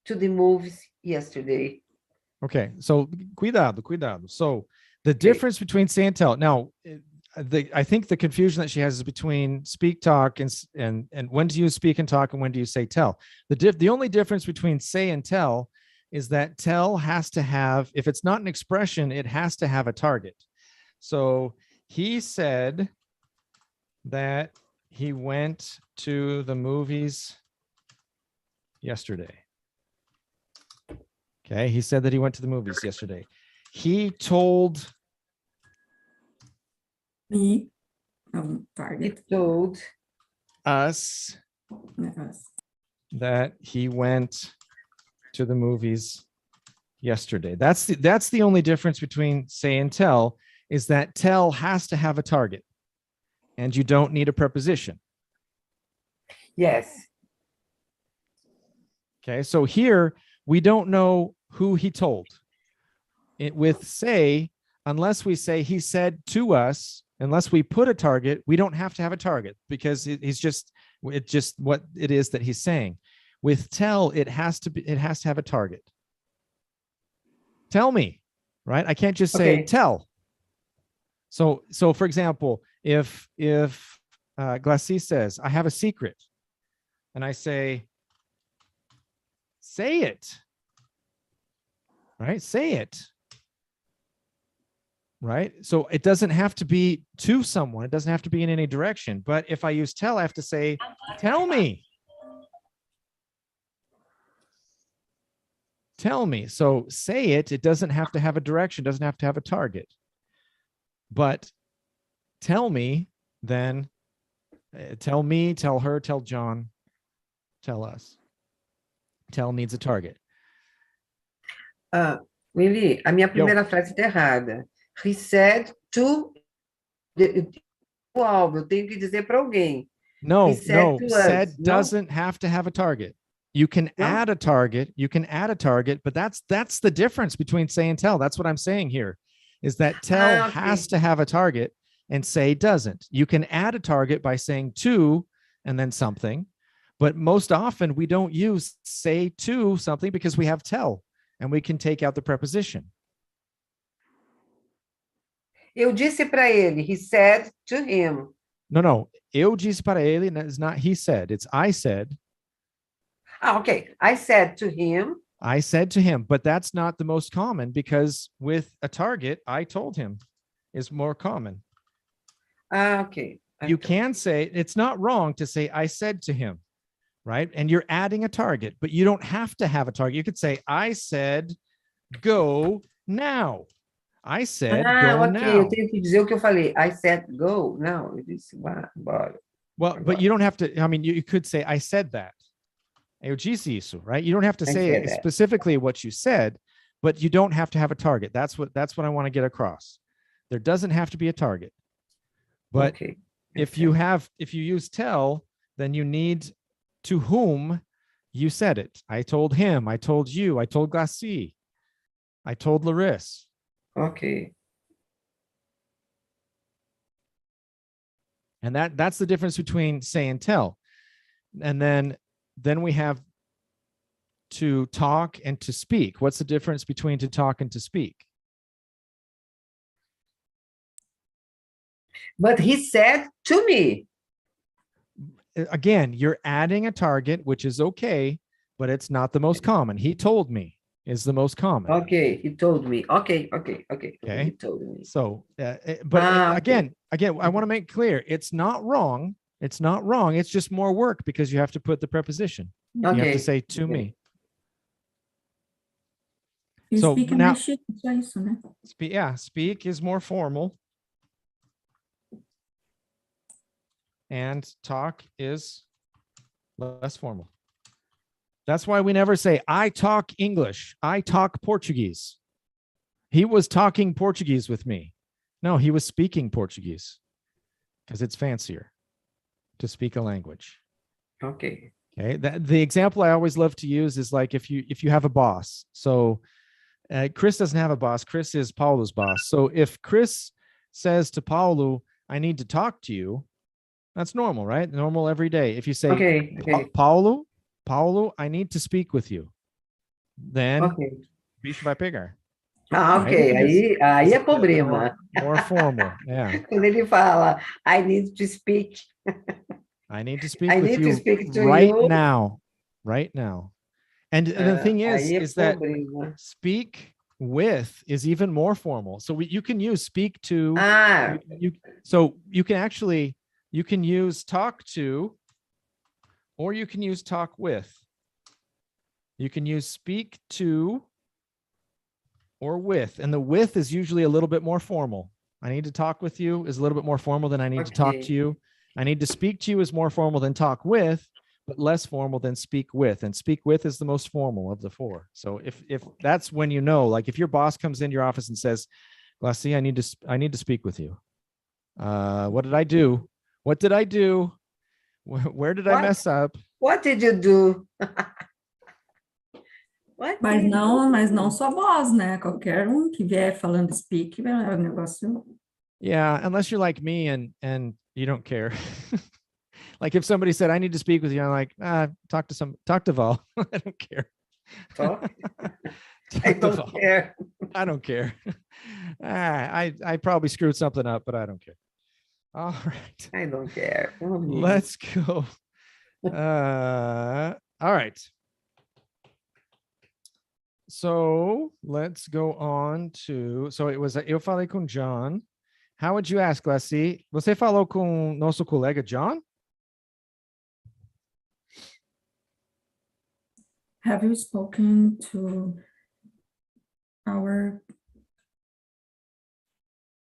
to the movies yesterday. Okay, so cuidado. So the difference between say and tell. Now, I think the confusion that she has is between speak, talk, and when do you speak and talk, and when do you say tell. The only difference between say and tell is that tell has to have, if it's not an expression, it has to have a target. So he said that he went to the movies yesterday. Okay, he said that he went to the movies yesterday. He told Me. He Target. told us that he went to the movies yesterday. That's the only difference between say and tell, is that tell has to have a target, and you don't need a preposition. yes. Okay, so here we don't know who he told. With say, unless we say he said to us, unless we put a target, we don't have to have a target, because it's just what it is that he's saying. With tell, it has to have a target. Tell me, right? I can't just say tell. So for example, if Glacis says, I have a secret, and I say it, right? Say it, right? So it doesn't have to be to someone. It doesn't have to be in any direction. But if I use tell, I have to say, tell me. Tell me. So say it, it doesn't have to have a direction, doesn't have to have a target. But tell me, then tell me, tell her, tell John, tell us. Tell needs a target. Willy, a minha primeira frase está errada. He said to algo, eu tenho que dizer para alguém. No, said said doesn't have to have a target. You can add a target. You can add a target, but that's the difference between say and tell. That's what I'm saying here, is that tell has to have a target and say doesn't. You can add a target by saying to and then something, but most often we don't use say to something because we have tell and we can take out the preposition. Eu disse para ele, he said to him. No, eu disse para ele is not he said, it's I said. Okay. I said to him. I said to him, but that's not the most common, because with a target, I told him is more common. Okay. You can say, it's not wrong to say, I said to him, right? And you're adding a target, but you don't have to have a target. You could say, I said, go now. I said, go now. Eu tenho que dizer o que eu falei. I said, go now. Eu disse, vá embora. Well, but you don't have to, I mean, you could say, I said that. Eu disse isso, right? You don't have to say specifically what you said, but you don't have to have a target. That's what I want to get across. There doesn't have to be a target. But if you use tell, then you need to whom you said it. I told him, I told you, I told Glacis, I told Larissa. Okay. And that's the difference between say and tell. And then we have to talk and to speak. What's the difference between to talk and to speak? But he said to me. Again, you're adding a target, which is okay, but it's not the most common. He told me is the most common. Okay, he told me. Okay. He told me. So, but again, I want to make clear, it's not wrong. It's not wrong. It's just more work because you have to put the preposition. You have to say to me. So speak now, speak is more formal. And talk is less formal. That's why we never say, I talk English. I talk Portuguese. He was talking Portuguese with me. No, he was speaking Portuguese because it's fancier to speak a language. Okay. Okay. The example I always love to use is like if you have a boss. So Chris doesn't have a boss. Chris is Paulo's boss. So if Chris says to Paulo, I need to talk to you, that's normal, right? Normal every day. If you say, Ok. Paulo, I need to speak with you, then Ok. bicho vai pegar. Ah, ok. Right? Aí é problema. More formal. Yeah. Quando ele fala, I need to speak. I need to speak I with need you to speak to right you. now. Right now. And the thing Aí é is that problema. speak with is even more formal. So you can use speak to. Ah, So you can use talk to, or you can use talk with. You can use speak to or with, and the with is usually a little bit more formal. I need to talk with you is a little bit more formal than I need to talk to you. I need to speak to you is more formal than talk with, but less formal than speak with. And speak with is the most formal of the four. So if that's when you know, like if your boss comes into your office and says, Glassy, I need to speak with you. What did I do? What did I do? Where did I mess up? what did you do? Mas não só voz, né? Qualquer um que vier falando speak, é um negócio. Yeah, unless you're like me and you don't care. Like if somebody said, I need to speak with you, I'm like, talk to Val. I don't care. Talk? I don't care. I don't care. I probably screwed something up, but I don't care. All right. I don't care. Let's go. All right. So let's go on to. So it was eu falei com John. How would you ask, Glassy? Você falou com nosso colega John? Have you spoken to our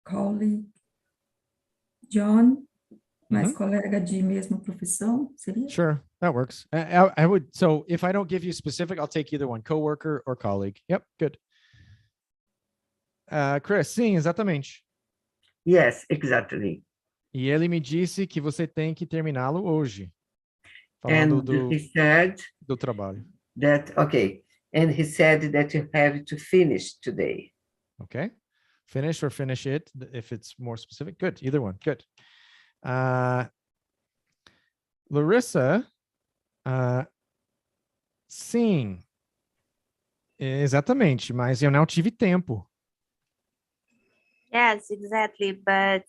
colleague John? Mas colega de mesma profissão, seria? Sure, that works. I would. So if I don't give you specific, I'll take either one, coworker or colleague. Yep, good. Chris, sim, exatamente. Yes, exactly. E ele me disse que você tem que terminá-lo hoje. Falando And he said do trabalho. that, okay, and he said that you have to finish today. Okay, finish or finish it, if it's more specific. Good, either one, good. Larissa, sim, exatamente, mas eu não tive tempo. Yes, exactly, but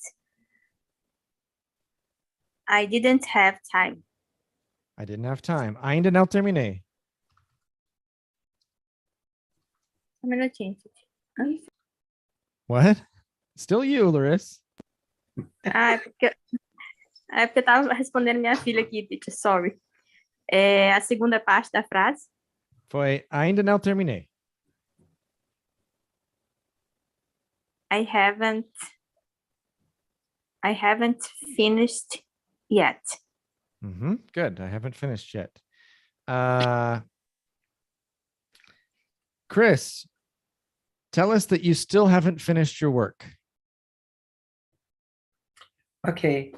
I didn't have time. I didn't have time. Ainda não terminei. Um minutinho. What? Still you, Larissa. É porque eu tava respondendo minha filha aqui, teacher, sorry. A segunda parte da frase. Foi, ainda não terminei. I haven't finished yet. Good. I haven't finished yet. Chris, tell us that you still haven't finished your work. Okay.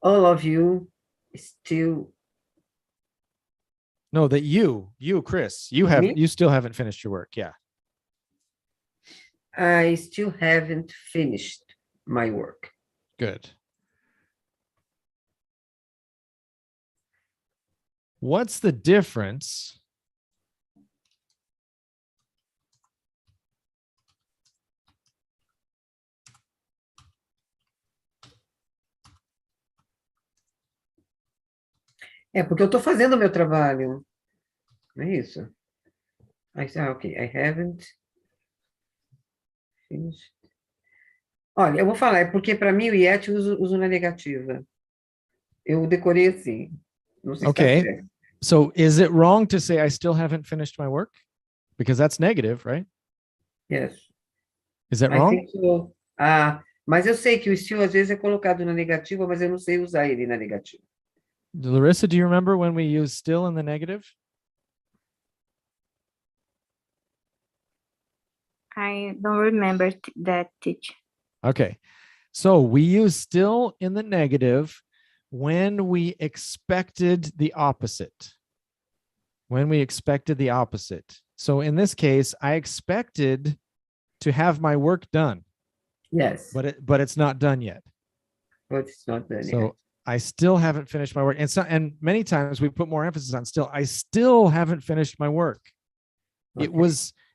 All of you still. No, that you, Chris, you still haven't finished your work. Yeah. I still haven't finished my work. Good. What's the difference? É porque eu estou fazendo o meu trabalho. Não é isso? Ok. I haven't finished. Olha, eu vou falar, é porque para mim o yet uso na negativa. Eu decorei assim. Não sei se tá certo. So is it wrong to say I still haven't finished my work? Because that's negative, right? Yes. Is that wrong? I think so. Mas eu sei que o still às vezes é colocado na negativa, mas eu não sei usar ele na negativa. Larissa, do you remember when we use still in the negative? I don't remember that, teacher. Okay. So we use still in the negative when we expected the opposite. When we expected the opposite. So in this case, I expected to have my work done. Yes. But it's not done yet. But it's not done yet. So I still haven't finished my work. And many times we put more emphasis on still. I still haven't finished my work. Okay.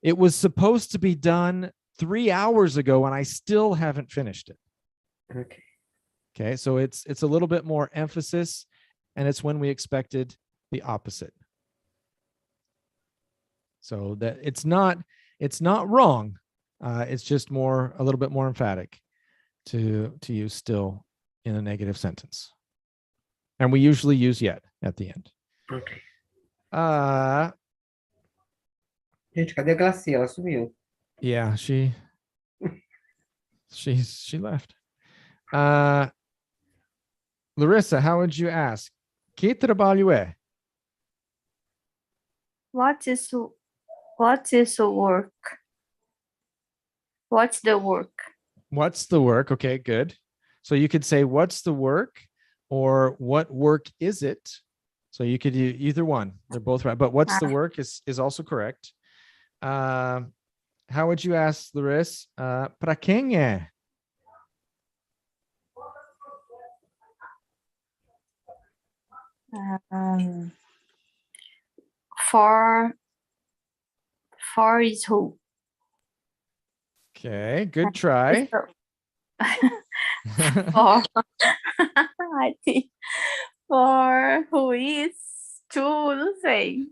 It was supposed to be done 3 hours ago and I still haven't finished it. Okay. Okay, so it's a little bit more emphasis, and it's when we expected the opposite. So that it's not wrong. It's just a little bit more emphatic to use still in a negative sentence. And we usually use yet at the end. Okay. Gente, cadê a Glacia? Ela sumiu. Yeah, she left. Larissa, how would you ask? Que trabalho é? What is the work? What's the work? What's the work? Okay, good. So you could say, what's the work? Or what work is it? So you could do either one. They're both right. But what's the work is also correct. How would you ask, Larissa? Para quem é? For is who? Okay, good try. For I think for who is to, não sei.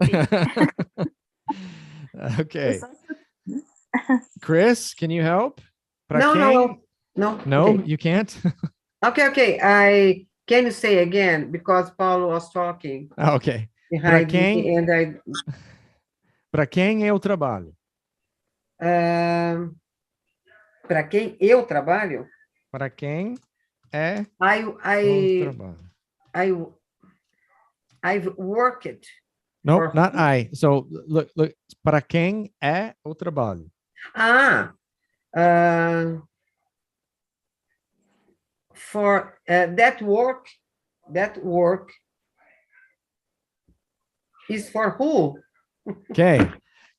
Okay. Chris, can you help? Pra No, quem? no. No, Okay. you can't? Okay. Can you say again? Because Paulo was talking Okay. behind Pra quem? me and I... Para quem é o trabalho? Para quem eu trabalho? Para quem é o I trabalho? I've worked. No, for not who? I. So look. Para quem é o trabalho? For that work is for who? Okay,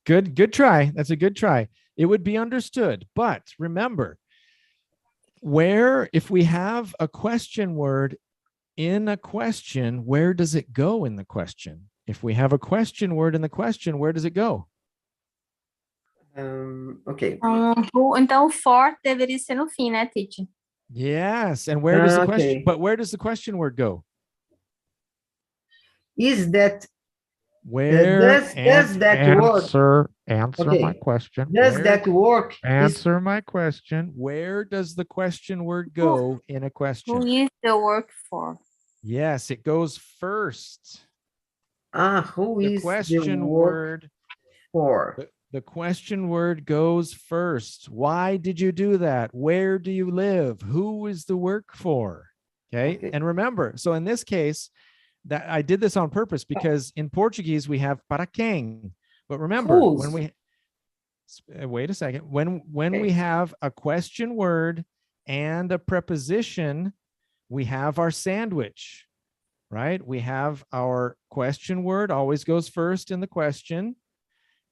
good try. That's a good try. It would be understood, but remember, if we have a question word in a question, where does it go in the question? If we have a question word in the question, where does it go? Okay. Então, for deveria ser no fim, né, Titi? Yes, and where does the question? Okay. But where does the question word go? Is that Where does that work? Answer Okay. my question. Does that work? Answer my question. Where does the question word go in a Who question? is the work for? Yes, it goes first. Who The is question the work word for? the question word goes first. Why did you do that? Where do you live? Who is the work for? Okay. And remember, so in this case, that I did this on purpose because in Portuguese we have para quem. But remember, Whose? when we wait a second, when we have a question word and a preposition, we have our sandwich, right? We have our question word always goes first in the question,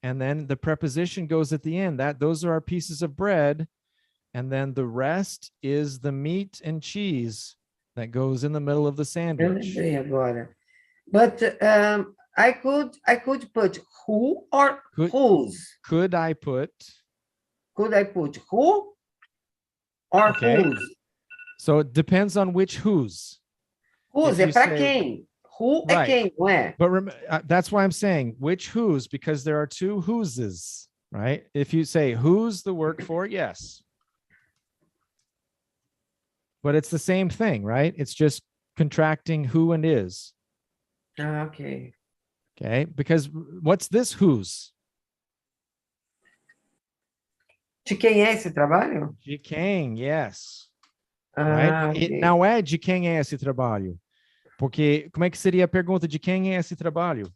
and then the preposition goes at the end. Those are our pieces of bread, and then the rest is the meat and cheese that goes in the middle of the Eu sandwich. lembrei agora. But I could put who or whose. Could I put Who or Okay. whose? So it depends on which whose. Whose If é you para say- quem? Who é Right. quem, não é? But that's why I'm saying which whose, because there are two whoses, right? If you say who's the work for, yes. But it's the same thing, right? It's just contracting who and is. Okay. Okay, because what's this whose? De quem é esse trabalho? De quem, yes. Right? Okay. Não é de quem é esse trabalho. Porque como é que seria a pergunta de quem é esse trabalho?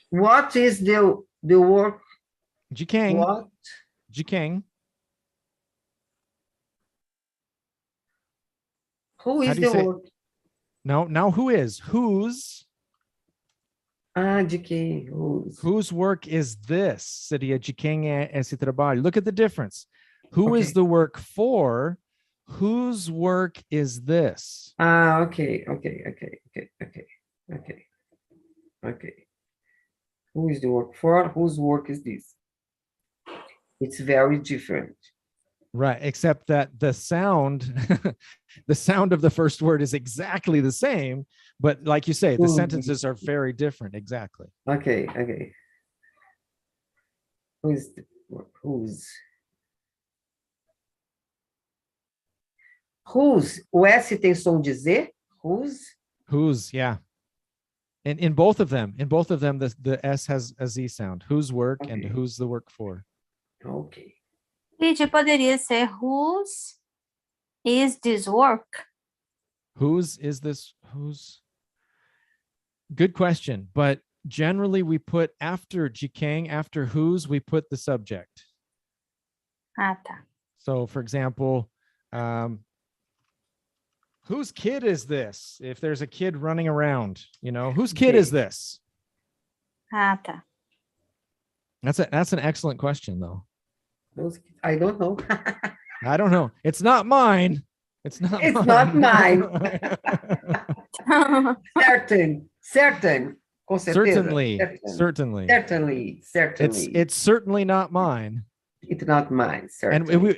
What is the work? De quem? What? De quem? Who How is do you the say- work? No, now who is? Whose De quem? whose work is this? Seria de quem é esse trabalho? Look at the difference. Who is Okay. the work for? Whose work is this? Okay. Who is the work for? Whose work is this? It's very different. Right, except that the sound, the sound of the first word is exactly the same, but like you say, the Whose. sentences are very different. Exactly. Okay. Who's the work? Whose? O S tem som de Z? Whose? Whose, yeah. In both of them, the S has a Z sound. Whose work and Okay. who's the work for? Ok. Gente, poderia ser whose is this work? Whose is this? Whose? Good question. But generally we put after jikang, after whose, we put the subject. Ah, tá. So for example, whose kid is this? If there's a kid running around, whose kid is this? Ah, tá. That's an excellent question though. I don't know. I don't know. It's not mine. It's not It's mine. not mine. Certain. Com certeza. Certainly. Certainly. It's certainly not mine. It's not mine. And Certainly.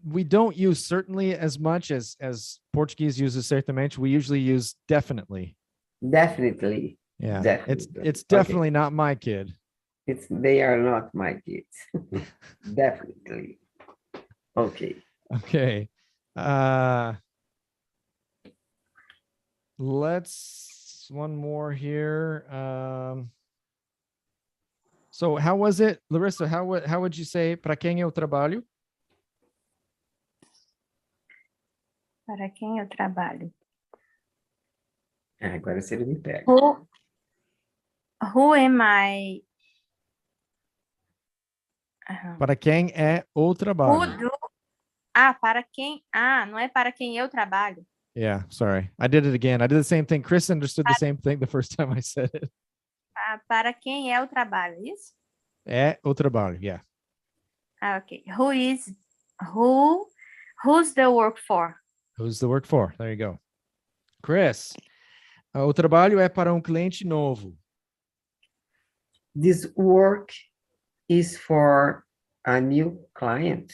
we don't use certainly as much as Portuguese uses certamente. We usually use definitely. Definitely. Yeah. Definitely. It's definitely not my kid. They are not my kids. Definitely. Okay. Okay. Let's one more here. So how was it, Larissa? How would you say para quem é o trabalho? Para quem eu trabalho? Agora você me pega. Who am I? Para quem é o trabalho? Para quem? Não é para quem eu trabalho. Yeah, sorry. I did it again. I did the same thing. Chris understood the same thing the first time I said it. Para quem é o trabalho, isso? É o trabalho, yeah. Okay. Who's the work for? Who's the work for? There you go. Chris, o trabalho é para cliente novo. This work is for a new client.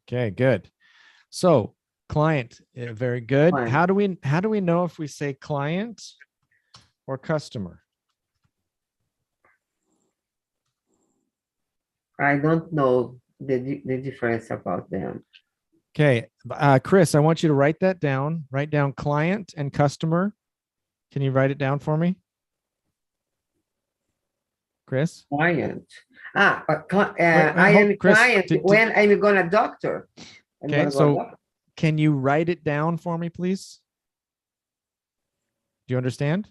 Okay, good. So client, very good. Client. How do we know if we say client or customer? I don't know the difference about them. Okay, Chris, I want you to write that down. Write down client and customer. Can you write it down for me? Chris? Client. I hold, am Chris, client when I'm gonna doctor. Okay, so can you write it down for me, please? Do you understand?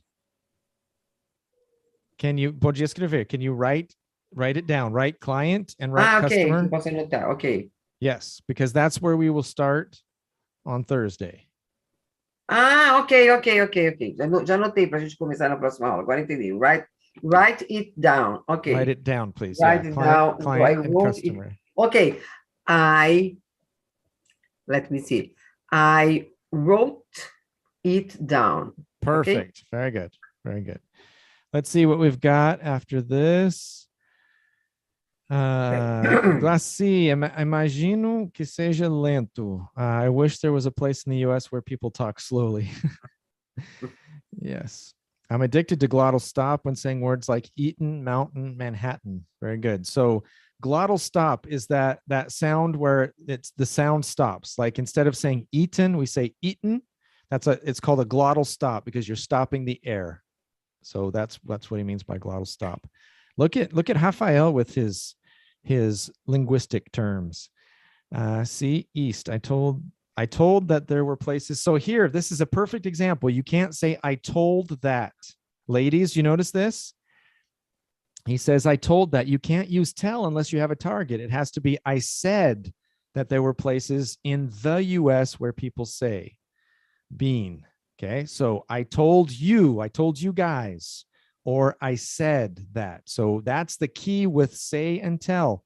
Pode escrever. Can you write it down? Write client and write okay. customer. Posso anotar. Okay. Yes, because that's where we will start on Thursday. Ok. Já anotei para a gente começar na próxima aula. Agora entendi. Write it down. Okay. Write it down, please. Write Yeah. it down. Client and customer. Okay. Let me see. I wrote it down. Perfect. Okay? Very good. Very good. Let's see what we've got after this. Glaci, imagino que seja lento. I wish there was a place in the US where people talk slowly. Yes. I'm addicted to glottal stop when saying words like Eaton, mountain, Manhattan. Very good. So glottal stop is that sound where the sound stops. Like instead of saying eaten, we say eaten. It's called a glottal stop because you're stopping the air. So that's what he means by glottal stop. Look at Rafael with his linguistic terms. See, east. I told that there were places. So here, this is a perfect example. You can't say I told that. Ladies, you notice this? He says, I told that. You can't use tell unless you have a target. It has to be I said that there were places in the US where people say been. Okay. So I told you guys, or I said that. So that's the key with say and tell.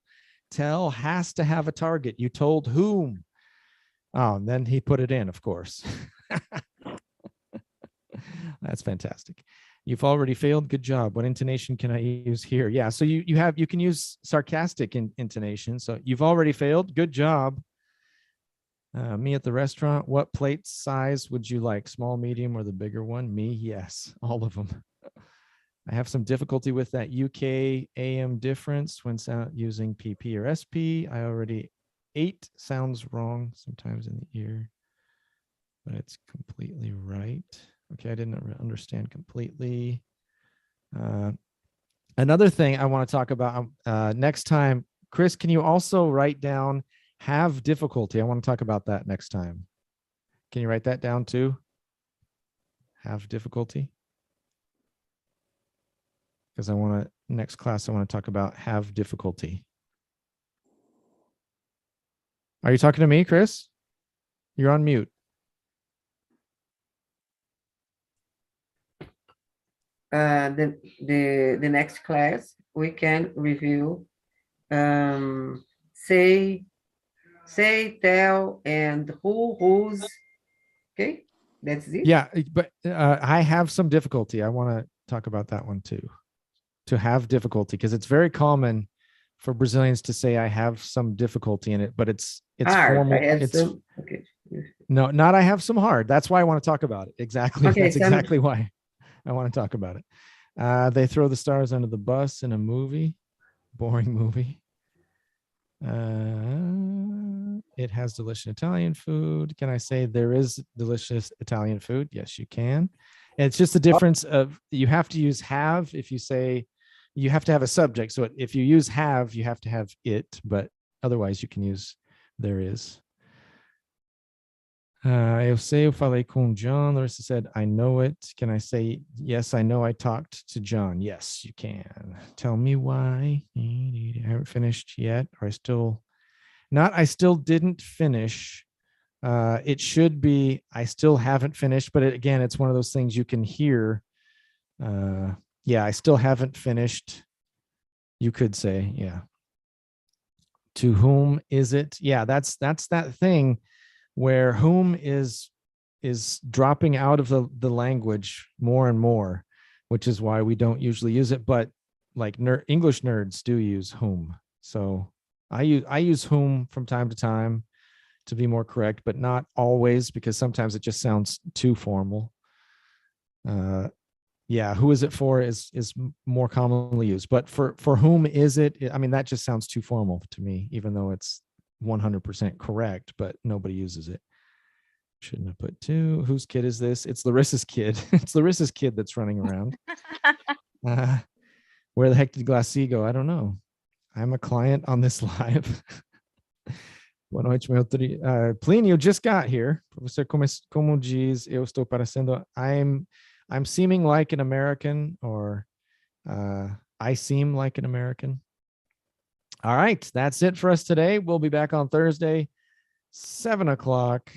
Tell has to have a target. You told whom? Oh, and then he put it in, of course. That's fantastic. You've already failed. Good job. What intonation can I use here? Yeah. So you can use sarcastic intonation. So you've already failed. Good job. Me at the restaurant. What plate size would you like? Small, medium, or the bigger one? Me. Yes. All of them. I have some difficulty with that UK AM difference when using PP or SP. I already ate sounds wrong sometimes in the ear, but it's completely right. Okay, I didn't understand completely. Another thing I want to talk about next time, Chris, can you also write down have difficulty? I want to talk about that next time. Can you write that down too? Have difficulty? Because next class, I want to talk about have difficulty. Are you talking to me, Chris? You're on mute. The next class, we can review say, tell, and whose. Okay, that's it. Yeah, but I have some difficulty. I want to talk about that one too. To have difficulty, because it's very common for Brazilians to say I have some difficulty in it, but it's hard. formal. I have it's some. Okay. No, not I have some hard. That's why I want to talk about it. Exactly. Okay, that's exactly why I want to talk about it. They throw the stars under the bus in a movie. Boring movie. It has delicious Italian food. Can I say there is delicious Italian food? Yes, you can. And it's just the difference of you have to use have if you say you have to have a subject. So if you use have, you have to have it, but otherwise you can use there is. Eu sei, eu falei com John. Larissa said, I know it. Can I say, yes, I know I talked to John? Yes, you can. Tell me why. I haven't finished yet. Or I still didn't finish. It should be, I still haven't finished, but again, it's one of those things you can hear. Yeah, I still haven't finished. You could say, yeah. To whom is it? Yeah, that's that thing where whom is dropping out of the language more and more, which is why we don't usually use it. But like English nerds do use whom. So I use whom from time to time to be more correct, but not always, because sometimes it just sounds too formal. Yeah, who is it for is more commonly used, but for whom is it? I mean, that just sounds too formal to me, even though it's 100% correct, but nobody uses it. Shouldn't have put two. Whose kid is this? It's Larissa's kid. It's Larissa's kid that's running around. Where the heck did Glassy go? I don't know. I'm a client on this live. Boa noite, meu Plínio just got here. Professor, como diz, eu estou parecendo, I'm seeming like an American, or I seem like an American. All right, that's it for us today. We'll be back on Thursday, 7 o'clock.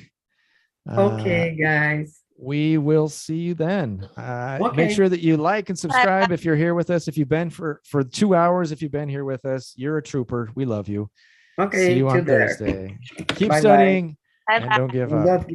Okay, guys. We will see you then. Okay. Make sure that you like and subscribe if you're here with us. If you've been for 2 hours, if you've been here with us, you're a trooper. We love you. Okay, see you on till there. Thursday. Keep Bye-bye. studying and Bye-bye. don't give up.